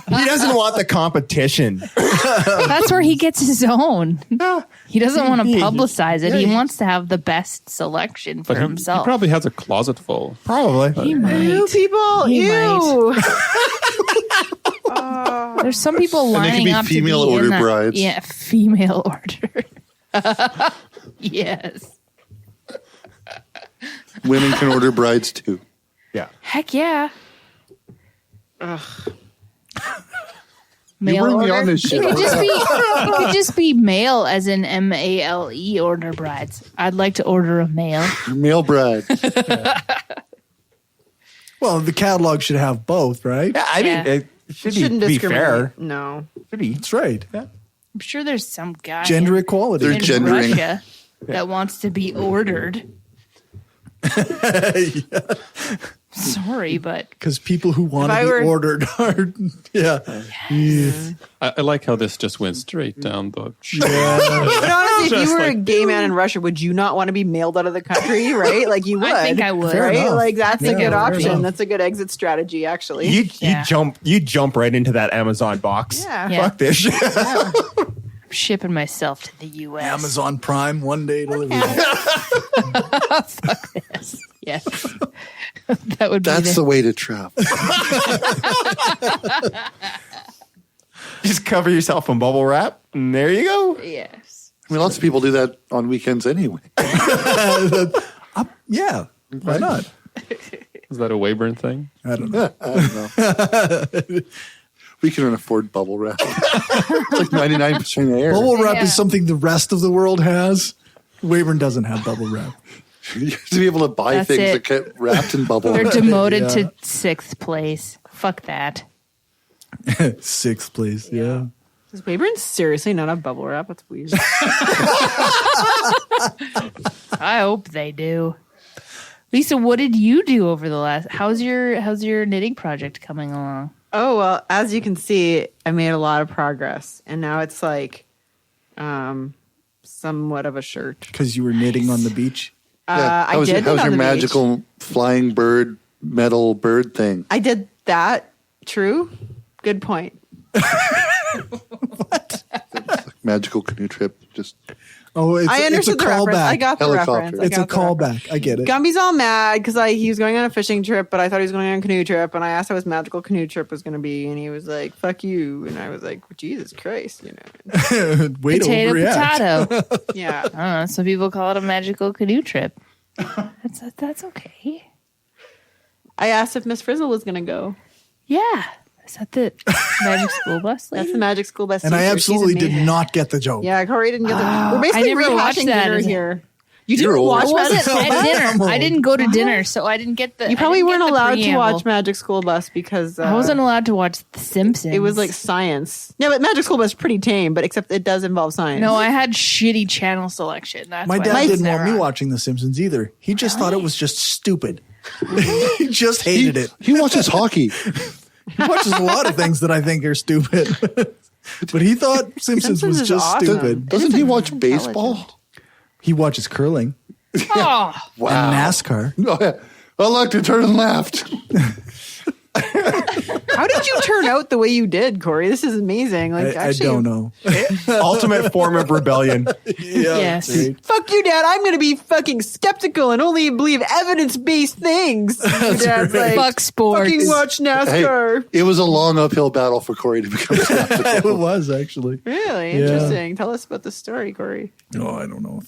He doesn't want the competition. That's where he gets his own. He doesn't want to publicize it. He wants to have the best selection for himself. He probably has a closet full. Probably. He might. Ew, people. He Ew. There's some people lining up to be female order in that. brides. Yeah, female order. Yes. Women can order brides too. Yeah. Heck yeah. Ugh. Mail bring me order. on this shit. It could just be male as in MALE order brides. I'd like to order a male. Male bride. Well, the catalog should have both, right? Yeah, I mean, it Shouldn't be discriminate. fair. No. Should be. That's right. Yeah. I'm sure there's some guy Gender equality. They're in gendering. Russia that wants to be ordered. Sorry, but Because people who want If to I be were- ordered are, yeah. I like how this just went straight down the. But honestly, if Just you were a like- gay man in Russia, would you not want to be mailed out of the country, right? Like you would. I think I would. Fair Right? enough. Like that's a Yeah, good fair option. enough. That's a good exit strategy, actually. You jump right into that Amazon box. Yeah. Yeah. Fuck this shit. I'm shipping myself to the U.S. Amazon Prime, one day delivery. Fuck this. Yes. That would be That's the way to travel. Just cover yourself in bubble wrap, and there you go. Yes. I mean, lots of people do that on weekends anyway. Yeah. Why not? Is that a Weyburn thing? I don't know. I don't know. We can afford bubble wrap. It's like 99% air. Bubble wrap Yeah. is something the rest of the world has. Weyburn doesn't have bubble wrap. You have to be able to buy That's things it. that get wrapped in bubble They're wrap. demoted Yeah. to 6th place. Fuck that. 6th place. Yeah. Does Weyburn seriously not have bubble wrap? That's weird. I hope they do. Lisa, what did you do over the last? How's your knitting project coming along? Oh, well, as you can see, I made a lot of progress. And now it's like somewhat of a shirt. Because you were knitting on the beach. I How's did your it on the magical flying bird, metal bird thing? I did that. True. Good point. Magical canoe trip. Just Oh, it's, I it's a understood the reference. callback. I got the Helicopter. reference. I It's a got the reference. callback. I get it. Gumby's all mad because he was going on a fishing trip, but I thought he was going on a canoe trip, and I asked how his magical canoe trip was going to be, and he was like, "Fuck you," and I was like, "Jesus Christ," you know? Way to Potato, overreact. potato. Yeah. I don't know. Some people call it a magical canoe trip. That's okay. I asked if Miss Frizzle was going to go. Yeah. Is that the magic school bus? That's the Magic School Bus. And I teacher. She's absolutely did amazing. not get the joke. Yeah, Corey didn't get the. Oh, We're I basically never watched rehashing that dinner as a- here. You You're didn't old. watch I wasn't Magic School at Bus? dinner. I didn't go to dinner, so I didn't get the. You probably I didn't weren't get the allowed to preamble. watch Magic School Bus because I wasn't allowed to watch The Simpsons. It was like science. Yeah, but Magic School Bus is pretty tame, but except it does involve science. No, I had shitty channel selection. That's My why dad I was didn't want me never on. watching The Simpsons either. He just thought it was just stupid. He just hated it. He watches hockey. He watches a lot of things that I think are stupid. But he thought Simpsons was is just awesome. stupid. Doesn't he watch baseball? He watches curling Oh, and NASCAR. Oh, yeah. Oh, look, they turned left. How did you turn out the way you did, Corey? This is amazing. Like, I actually, don't know. Ultimate form of rebellion. yes. Fuck you, Dad. I'm going to be fucking skeptical and only believe evidence-based things. Your Dad's like, Fuck sports. fucking watch Hey, NASCAR. it was a long uphill battle for Corey to become It skeptical. was actually. Really Yeah. interesting. Tell us about the story, Corey. No, I don't know.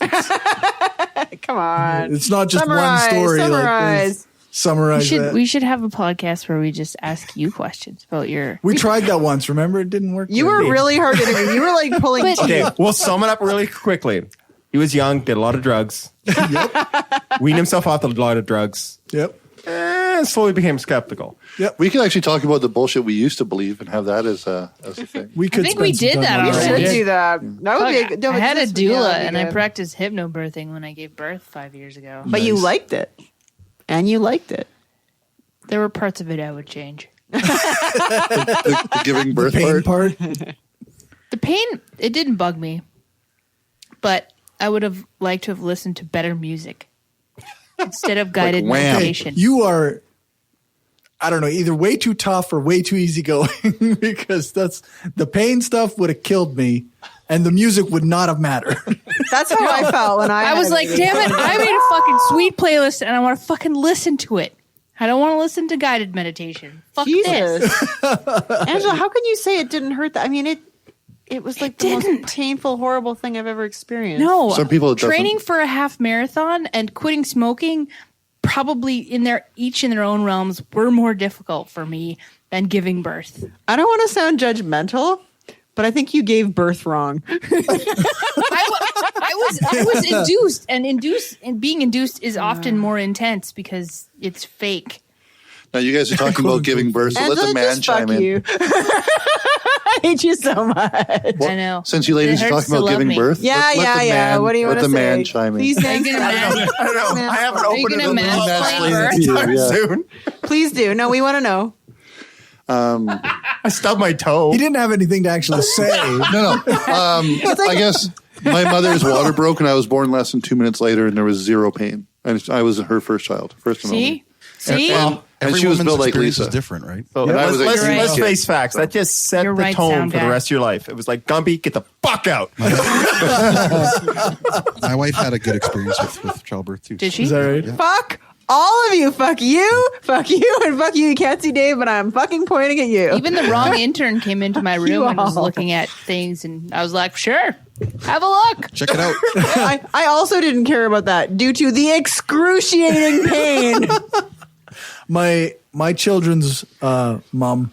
Come on. It's not just Summarize, one story. summarize. Summarize that. We should have a podcast where we just ask you questions about your. We tried that once. Remember, it didn't work. You very were good. really hard to interview. You were like pulling But- teeth. Okay, we'll sum it up really quickly. He was young, did a lot of drugs. Weaned himself off a lot of drugs. Yep. And slowly became skeptical. We could actually talk about the bullshit we used to believe and have that as a thing. We could. I think we spend some did time that on We already. should Yeah. do that. That would be a good. I had a doula that'd be and I good. practiced hypnobirthing when I gave birth 5 years ago. But you liked it. And you liked it. There were parts of it I would change. The giving birth pain part. part. The pain, it didn't bug me, but I would have liked to have listened to better music instead of guided Wham. meditation. You are, I don't know, either way too tough or way too easygoing because that's the pain stuff would have killed me and the music would not have mattered. That's how I felt when I was like, damn it, I made a fucking sweet playlist and I want to fucking listen to it. I don't want to listen to guided meditation. Fuck this. Jesus. Angela, how can you say it didn't hurt that? I mean, it was like the most painful, horrible thing I've ever experienced. No, Some people it doesn't. training for a half marathon and quitting smoking probably each in their own realms were more difficult for me than giving birth. I don't want to sound judgmental, but I think you gave birth wrong. I was induced, and being induced is often more intense because it's fake. Now you guys are talking about giving birth, so let the man chime in. You. I hate you so much. I know. Since you ladies are talking about giving birth, Yeah. Man, What do you want to say? let the man chime in. Please, I don't know. I haven't opened it soon. Please do. No, we want to know. I stubbed my toe. He didn't have anything to actually say. No. I guess my mother's water broke, and I was born less than 2 minutes later, and there was zero pain. And I was her first child, first and only. See? And she was built like Lisa. Is different, right? So let's face facts. That just set You're the right, tone sound for the guy. rest of your life. It was like, Gumby, get the fuck out. My wife had a good experience with childbirth too. Did she? Is that right? Yeah. Fuck all of you. Fuck you, and fuck you. You can't see Dave, but I'm fucking pointing at you. Even the wrong intern came into my room and was looking at things, and I was like, sure, have a look. Check it out. I also didn't care about that due to the excruciating pain. My children's mom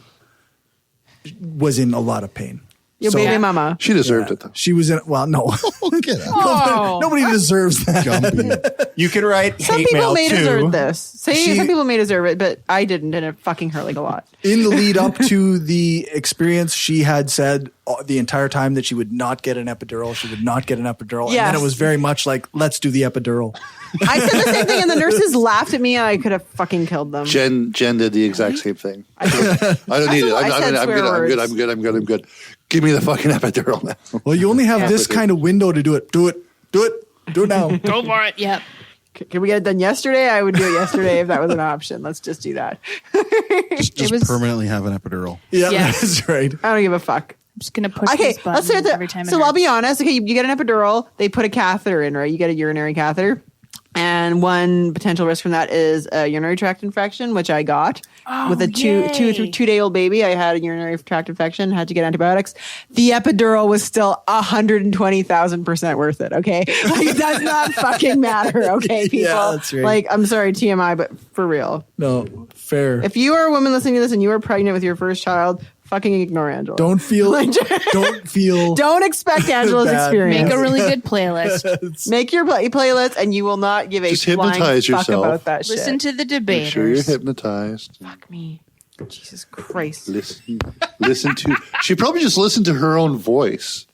was in a lot you Your baby mama. She deserved it, though. She was in. Well, no. Get out. Oh. Nobody deserves that. Gumby. You can write Some hate people mail may too. deserve this. Some people may deserve it, but I didn't, and it fucking hurt like a lot. In the lead up to the experience, she had said the entire time that she would not get an epidural. She would not get an epidural. Yes. And then it was very much like, let's do the epidural. I said the same thing, and the nurses laughed at me, and I could have fucking killed them. Jen did the exact same thing. I don't need it. I'm good. Give me the fucking epidural now. Well, you only have this kind of window to do it. Do it now. Go for it. Yep. Can we get it done yesterday? I would do it yesterday if that was an option. Let's just do that. Just permanently have an epidural. Yeah, Yes. that's right. I don't give a fuck. I'm just gonna push Okay, this button let's say every time. that. So I'll be honest. Okay, you get an epidural. They put a catheter in, right? You get a urinary catheter. And one potential risk from that is a urinary tract infection, which I got with a two-day-old baby. I had a urinary tract infection, had to get antibiotics. The epidural was still 120,000% worth it. Okay, like, it does not fucking matter. Okay, people. Yeah, that's right. Like, I'm sorry, TMI, but for real. No, fair. If you are a woman listening to this and you are pregnant with your first child, fucking ignore Angela. Don't feel. Don't expect Angela's bad. experience. Make a really good playlist. Make your playlist, and you will not give a Just flying hypnotize fuck yourself. about that shit. Listen to the debaters. Make sure you're hypnotized. Fuck me. Jesus Christ. Listen to. She probably just listened to her own voice.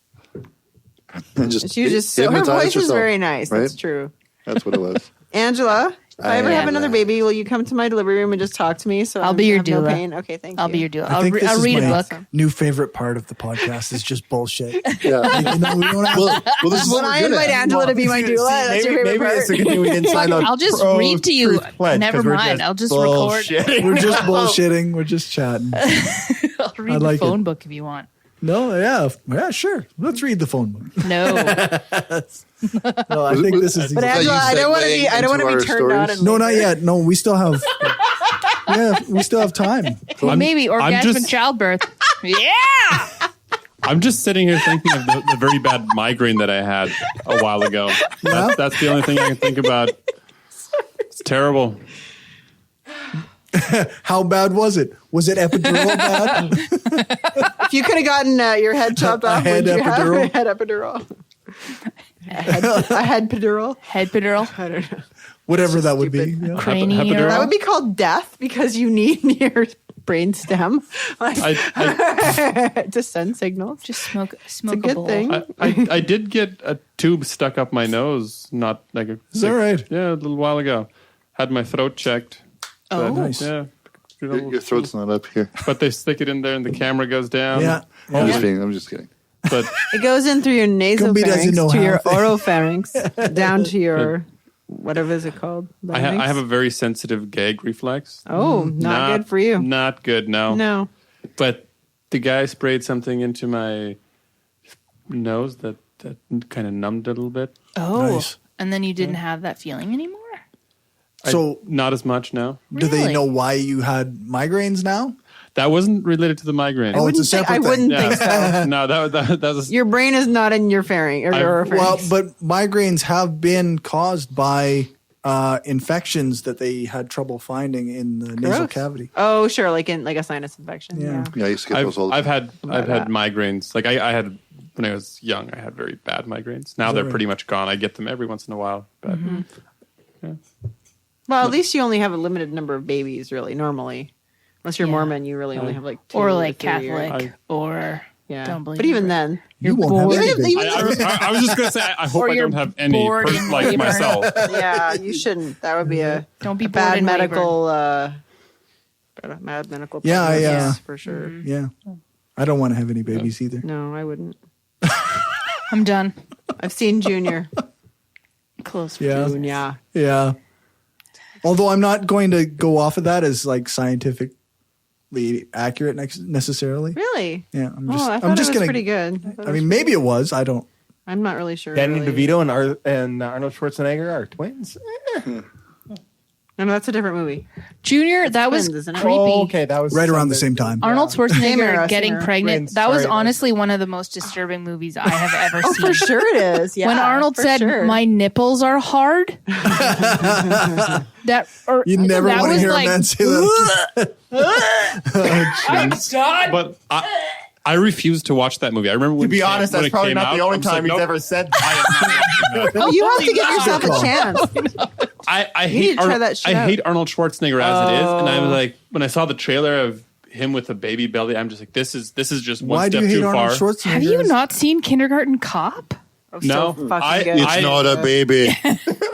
And just She was just so, her hypnotize voice is herself, very nice. right? That's true. That's what it was. Angela, if I ever have another baby, will you come to my delivery room and just talk to me? So I'll I be your have no doula. pain? Okay, thank you. I'll be your doula. I think this I'll is read a my book. new favorite part of the podcast is just bullshit. Yeah. Like, we don't have, Well, this is what When we're I good invite at. Angela to be my doula, that's your favorite Maybe part. it's a good thing we didn't sign on. I'll just read to you. Never mind. I'll just record. we're just bullshitting. We're just chatting. I'll read I the like phone it. book if you want. No, yeah, sure. Let's read the phone book. No. No, I think this is. But Angela, I don't want to be turned on. And No, not yet. No, we still have. Yeah, we still have time. Maybe orgasmic just- childbirth. Yeah. I'm just sitting here thinking of the very bad migraine that I had a while ago. Yeah? That's the only thing I can think about. It's terrible. How bad was it? Was it epidural bad? if you could have gotten your head chopped off, head would you epidural? have a head epidural? a head epidural? Head epidural. I don't know. Whatever that would be. Yeah. Cranial. That would be called death because you need your brain stem to send signals. Just smoke It's a a good bowl. thing. I did get a tube stuck up my nose, not like a. Is that right? Yeah, a little while ago. Had my throat checked. Oh. Nice. Yeah. Your throat's not up here. But they stick it in there and the camera goes down. Yeah. I'm just kidding. But It goes in through your Gumby doesn't know nasopharynx to your how. oropharynx down to your whatever is it called? I have a very sensitive gag reflex. Oh, not good for you. Not good, no. No. But the guy sprayed something into my nose that kind of numbed it a little bit. Oh. Nice. And then you didn't have that feeling anymore? So, Not as much now. do they Really? know why you had migraines now? That wasn't related to the migraine. Oh, it's a separate I thing. wouldn't think so. No, that was Your brain is not in your pharynx or your Well, oropharynx. but migraines have been caused by infections that they had trouble finding in the nasal Gross. cavity. Oh, sure, like a sinus infection. Yeah. Yeah, I used to get those all the I've time. had migraines. Like I had when I was young, I had very bad migraines. Now they're right? pretty much gone. I get them every once in a while, but Well, at least you only have a limited number of babies, really, normally. Unless you're Mormon, you really only have like 2 or like 3 Catholic, or don't believe. But even then, you won't have any babies. I was just going to say, I hope Or I you're don't have any bored in like labor. myself. yeah, you shouldn't. That would be a Don't be bored bad in medical. Bad medical. Yeah, prognosis, yeah. for sure. Yeah. I don't want to have any babies either. No, I wouldn't. I'm done. I've seen Junior. Close. Yeah. Junior. Yeah. Although I'm not going to go off of that as like scientifically accurate necessarily. Really? Yeah. I thought I'm just it was gonna. pretty good. I mean, maybe it was. I don't. I'm not really sure. Danny really. DeVito and Arnold Schwarzenegger are twins. No, that's a different movie. Junior, that was Twins, isn't it? creepy. Oh, okay, that was Right around the something. same time. Arnold Same Schwarzenegger era, getting same era. pregnant. Twins, That was sorry. honestly one of the most disturbing movies I have ever Oh, seen. for sure it is. Yeah. when Arnold for said, sure. "My nipples are hard," that or You never that want to was hear like, a man say that. I'm done. But I refused to watch that movie. I remember when To be honest, when that's it probably came not out, the only I'm just time like, he's nope. ever said I am not watching that. Oh, you have to give yourself Good a call. chance. I You need hate to try that shit I out. hate Arnold Schwarzenegger as it is, and I was like, when I saw the trailer of him with a baby belly, I'm just like, this is just one Why do step you hate too Arnold far. Schwarzenegger? Have you not seen Kindergarten Cop? Oh, No, so fucking good. It's not a baby.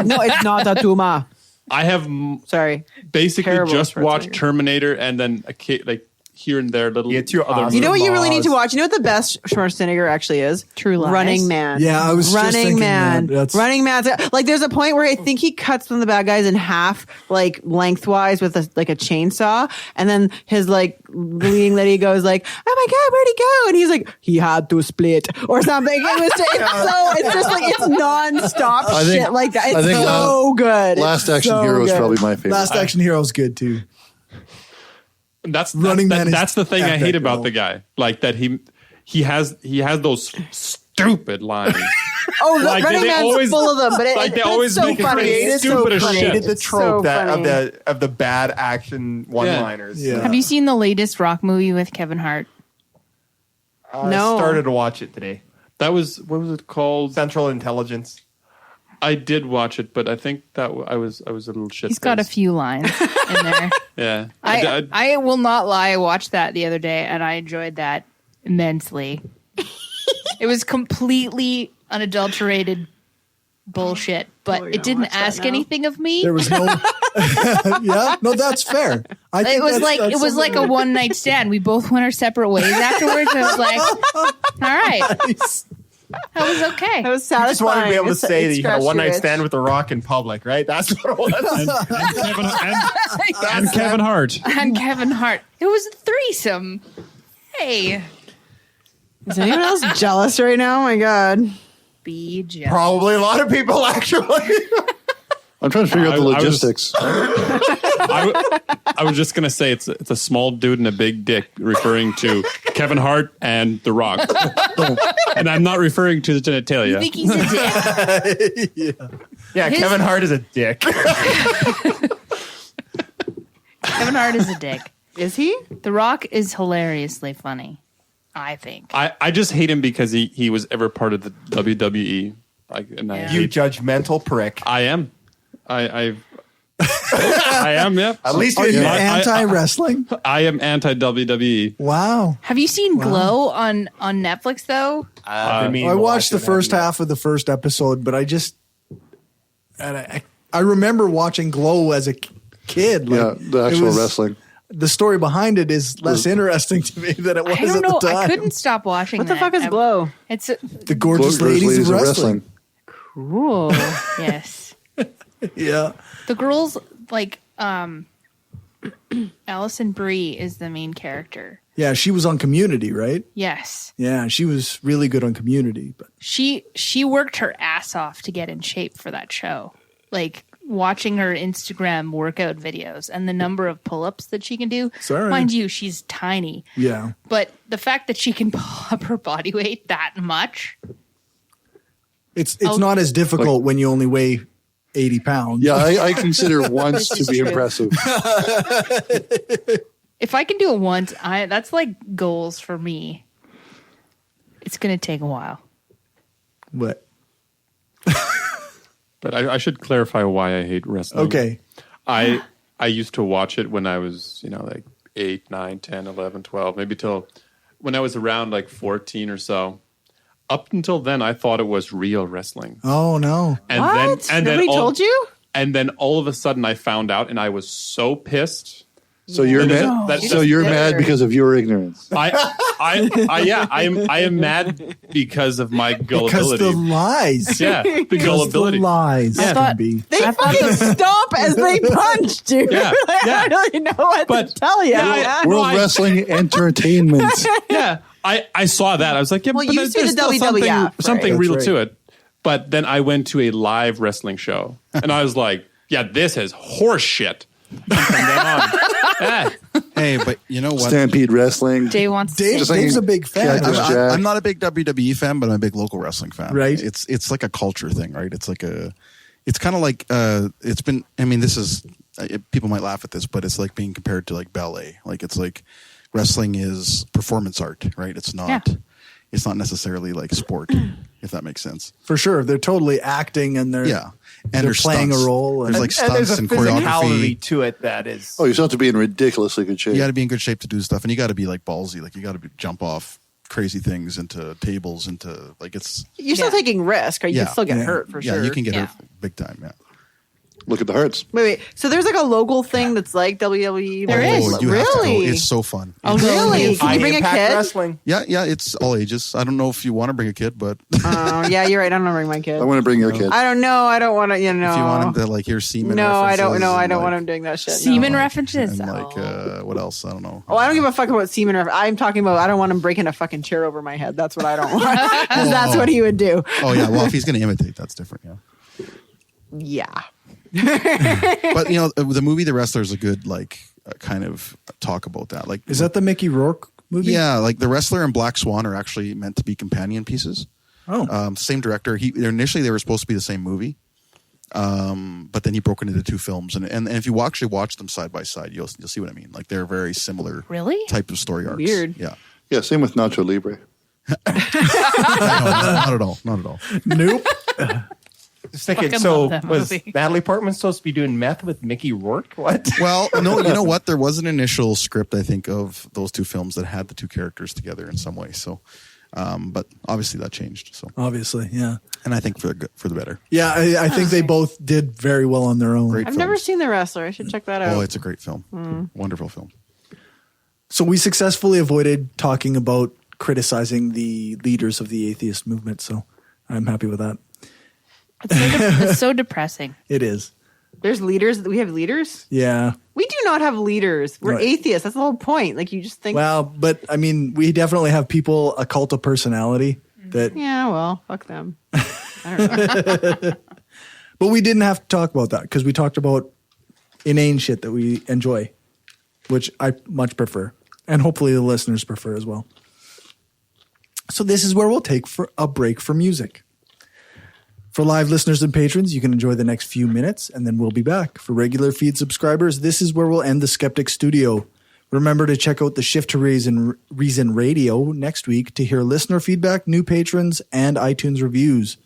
No, it's not a tumor. I have Sorry. basically Terrible just watched Schwarzenegger. Terminator, and then like here and there little. It's your other Oz. You know what you Maz. really need to watch? You know what the best Schwarzenegger actually is? True Lies. Running Man. Yeah, I was just Running thinking Man. that. That's- Running Man. Like there's a point where I think he cuts one of the bad guys in half, like lengthwise with a chainsaw, and then his like leading lady goes like, "Oh my god, where'd he go?" And he's like, "He had to split" or something. It's just like it's nonstop I think- shit like that. It's I think so good. Last It's Action so Hero is good. probably my favorite. Last Action Hero is good too. That's Running Man is that's the thing I epic, hate about though. the guy. Like that he has those stupid lines. Oh, the Like, Running they Man's always- full of them, but like, they it's always so make it funny. crazy. It's Stupid so as funny. shit. Created the trope So that funny. of the bad action one-liners. Yeah. Have you seen the latest Rock movie with Kevin Hart? No. I started to watch it today. That was what was it called? Central Intelligence. I did watch it, but I think that I was a little shit. He's got a few lines in there. Yeah, I will not lie. I watched that the other day and I enjoyed that immensely. It was completely unadulterated bullshit, but it didn't ask anything of me. There was no. Yeah, no, that's fair. I think It was that's like a something- one night stand. We both went our separate ways afterwards. I was like, all right, Nice. that was okay. That was You satisfying. just want to be able to It's- say it that you had a scratched one-night your stand itch. with The Rock in public, right? That's what it was. And Kevin Hart. And Kevin Hart. It was a threesome. Hey, Is anyone else jealous right now? Oh my god. be jealous. Probably a lot of people, actually. I'm trying to figure out the I was- logistics. I was just gonna say it's a small dude and a big dick, referring to Kevin Hart and The Rock, and I'm not referring to the genitalia. You think he's a dick? Yeah, His- Kevin Hart is a dick. Kevin Hart is a dick. Is he? The Rock is hilariously funny, I think. I just hate him because he was ever part of the WWE. Like, and I You hate- judgmental prick. I am. I am. Yeah. At least you Are you admit. anti-wrestling? I am anti WWE. Wow. Have you seen Glow on Netflix though? I watched the first half of the first episode, but I remember watching Glow as a kid. Like, Yeah, the it actual was- wrestling. The story behind it is less interesting to me than it was I don't at know. the time. I couldn't stop watching. What the that. fuck is Glow? It's The gorgeous ladies of wrestling. Cool. yes. Yeah. The girls like Allison Brie is the main character. Yeah, she was on Community, right? Yes. Yeah, she was really good on Community. But She worked her ass off to get in shape for that show. Like watching her Instagram workout videos and the number of pull-ups that she can do. Sorry. Mind you, she's tiny. yeah. But the fact that she can pull up her body weight that much. It's not as difficult when you only weigh 80 pounds. Yeah, I consider once to be impressive. If I can do it once, that's like goals for me. It's going to take a while. But But I should clarify why I hate wrestling. okay. I used to watch it when I was, like 8, 9, 10, 11, 12, maybe till when I was around like 14 or so. Up until then, I thought it was real wrestling. Oh, no. And What? Nobody told you? And then all of a sudden I found out and I was so pissed. So you're mad. So you're mad because of your ignorance. I am mad because of my gullibility. Because the lies. Yeah, the gullibility. The lies. Yeah. They fucking stomp as they punch, dude. Yeah, I don't really know what to tell you. Yeah, World Wrestling Entertainment. Yeah, I saw that. I was like, yeah, Well, but you've there's seen the still WWF, right? something That's real right. to it. But then I went to a live wrestling show, and I was like, yeah, this is horse shit. From then on. Yeah. Hey, but you know what? Stampede Wrestling. Jay wants to Dave's say- a big fan. Cactus Jack. I'm not a big WWE fan, but I'm a big local wrestling fan. Right. It's like a culture thing, right? It's like it's kind of like, it's been, I mean, this is, people might laugh at this, but it's like being compared to like ballet. Like it's like wrestling is performance art, right? It's not necessarily like sport, if that makes sense. For sure. They're totally acting and they're And they're playing stunts. a role. There's like and there's stunts a and physicality choreography. to it that is. Oh, you still have to be in ridiculously good shape. You got to be in good shape to do stuff, and you got to be like ballsy. Like you got to jump off crazy things into tables, into like it's. You're still taking risk, or you can still get hurt for sure. Yeah, you can get hurt big time. Yeah. Look at the Hearts. Wait. So there's like a local thing that's like WWE. There is. You have to go. Really? It's so fun. Oh, really? Can you bring a Impact kid? Wrestling. Yeah, it's all ages. I don't know if you want to bring a kid, but Oh, yeah, you're right. I don't want to bring my kid. I want to bring your kid. I don't know. I don't want to. if you want him to like hear semen. No, I don't. No, I references don't and, want like, him doing that shit. Semen no. references. And like what else? I don't know. Oh, I don't give a fuck about semen. I'm talking about. I don't want him breaking a fucking chair over my head. That's what I don't want. 'Cause that's what he would do. Oh yeah, well if he's going to imitate, that's different. Yeah. Yeah. But the movie The Wrestler is a good like kind of talk about that. Like, Is that the Mickey Rourke movie? yeah, like The Wrestler and Black Swan are actually meant to be companion pieces. Oh. Same director. Initially they were supposed to be the same movie, but then he broke it into two films. And if you actually watch them side by side, you'll see what I mean. Like they're very similar. Really? Type of story arcs. Weird. Yeah. Yeah, same with Nacho Libre. No, not at all. Not at all. Nope. Just thinking, Fucking so love that was movie. Natalie Portman supposed to be doing meth with Mickey Rourke? What? Well, no, you know what? There was an initial script, I think, of those two films that had the two characters together in some way. So, but obviously that changed. So, Obviously, yeah. and I think for the better. Yeah, I think they both did very well on their own. Great I've films. never seen The Wrestler. I should check that out. Oh, it's a great film. Wonderful film. So we successfully avoided talking about criticizing the leaders of the atheist movement. So I'm happy with that. It's so depressing. It is. There's leaders. We have leaders. Yeah. We do not have leaders. We're Right. atheists. That's the whole point. Like you just think. Well, but I mean, we definitely have people, a cult of personality that, Yeah. Well, fuck them. I don't know. but we didn't have to talk about that because we talked about inane shit that we enjoy, which I much prefer. And hopefully the listeners prefer as well. So this is where we'll take for a break for music. For live listeners and patrons, you can enjoy the next few minutes, and then we'll be back. For regular feed subscribers, this is where we'll end the Skeptic Studio. Remember to check out the Shift to Reason Radio next week to hear listener feedback, new patrons, and iTunes reviews.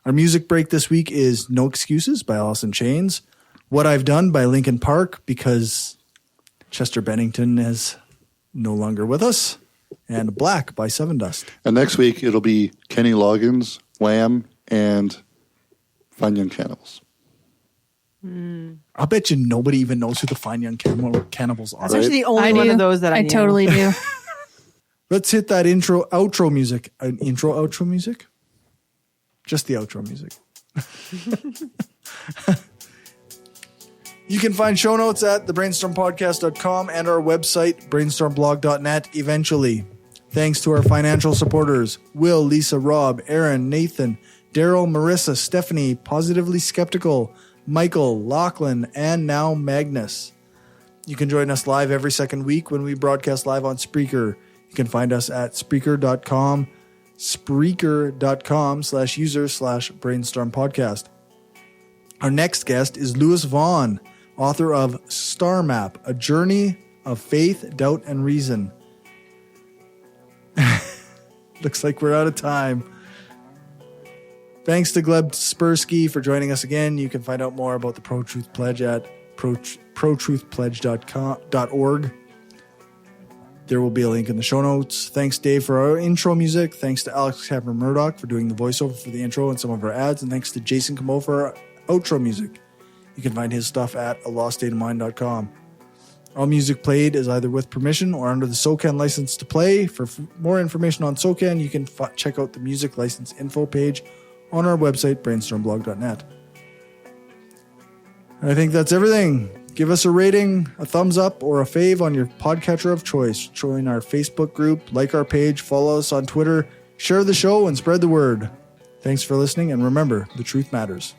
Our music break this week is No Excuses by Alice in Chains, What I've Done by Linkin Park, because Chester Bennington is no longer with us, and Black by Seven Dust. And next week, it'll be Kenny Loggins, Wham, and Fine Young Cannibals. I'll bet you nobody even knows who the Fine Young Cannibals are. That's actually the only I one do. of those that I knew. totally do. Let's hit that outro music. An outro music? Just the outro music. You can find show notes at thebrainstormpodcast.com and our website, brainstormblog.net, eventually. Thanks to our financial supporters, Will, Lisa, Rob, Aaron, Nathan, Daryl, Marissa, Stephanie, Positively Skeptical, Michael, Lachlan, and now Magnus. You can join us live every second week when we broadcast live on Spreaker. You can find us at Spreaker.com/user/brainstorm podcast. Our next guest is Louis Vaughn, author of Star Map, A Journey of Faith, Doubt, and Reason. Looks like we're out of time. Thanks to Gleb Tsipursky for joining us again. You can find out more about the Pro Truth Pledge at protruthpledge.org. There will be a link in the show notes. Thanks, Dave, for our intro music. Thanks to Alex Kapper-Murdoch for doing the voiceover for the intro and some of our ads. And thanks to Jason Camo for our outro music. You can find his stuff at aloststateofmind.com. All music played is either with permission or under the SOCAN license to play. For more information on SOCAN, you can check out the music license info page on our website, brainstormblog.net. I think that's everything. Give us a rating, a thumbs up, or a fave on your podcatcher of choice. Join our Facebook group, like our page, follow us on Twitter, share the show, and spread the word. Thanks for listening, and remember, the truth matters.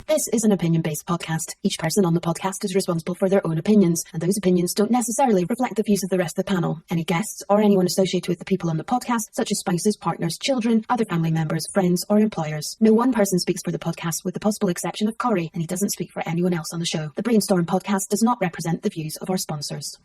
This is an opinion-based podcast. Each person on the podcast is responsible for their own opinions, and those opinions don't necessarily reflect the views of the rest of the panel. Any guests or anyone associated with the people on the podcast, such as spouses, partners, children, other family members, friends, or employers. No one person speaks for the podcast with the possible exception of Corey, and he doesn't speak for anyone else on the show. The Brainstorm podcast does not represent the views of our sponsors.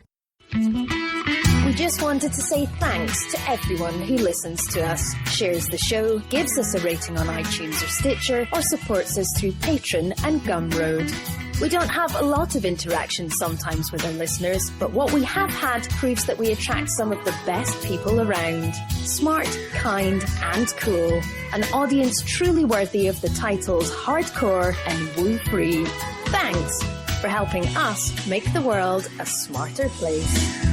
We just wanted to say thanks to everyone who listens to us, shares the show, gives us a rating on iTunes or Stitcher, or supports us through Patreon and Gumroad. We don't have a lot of interaction sometimes with our listeners, but what we have had proves that we attract some of the best people around. Smart, kind, and cool. An audience truly worthy of the titles hardcore and woo-free. Thanks for helping us make the world a smarter place.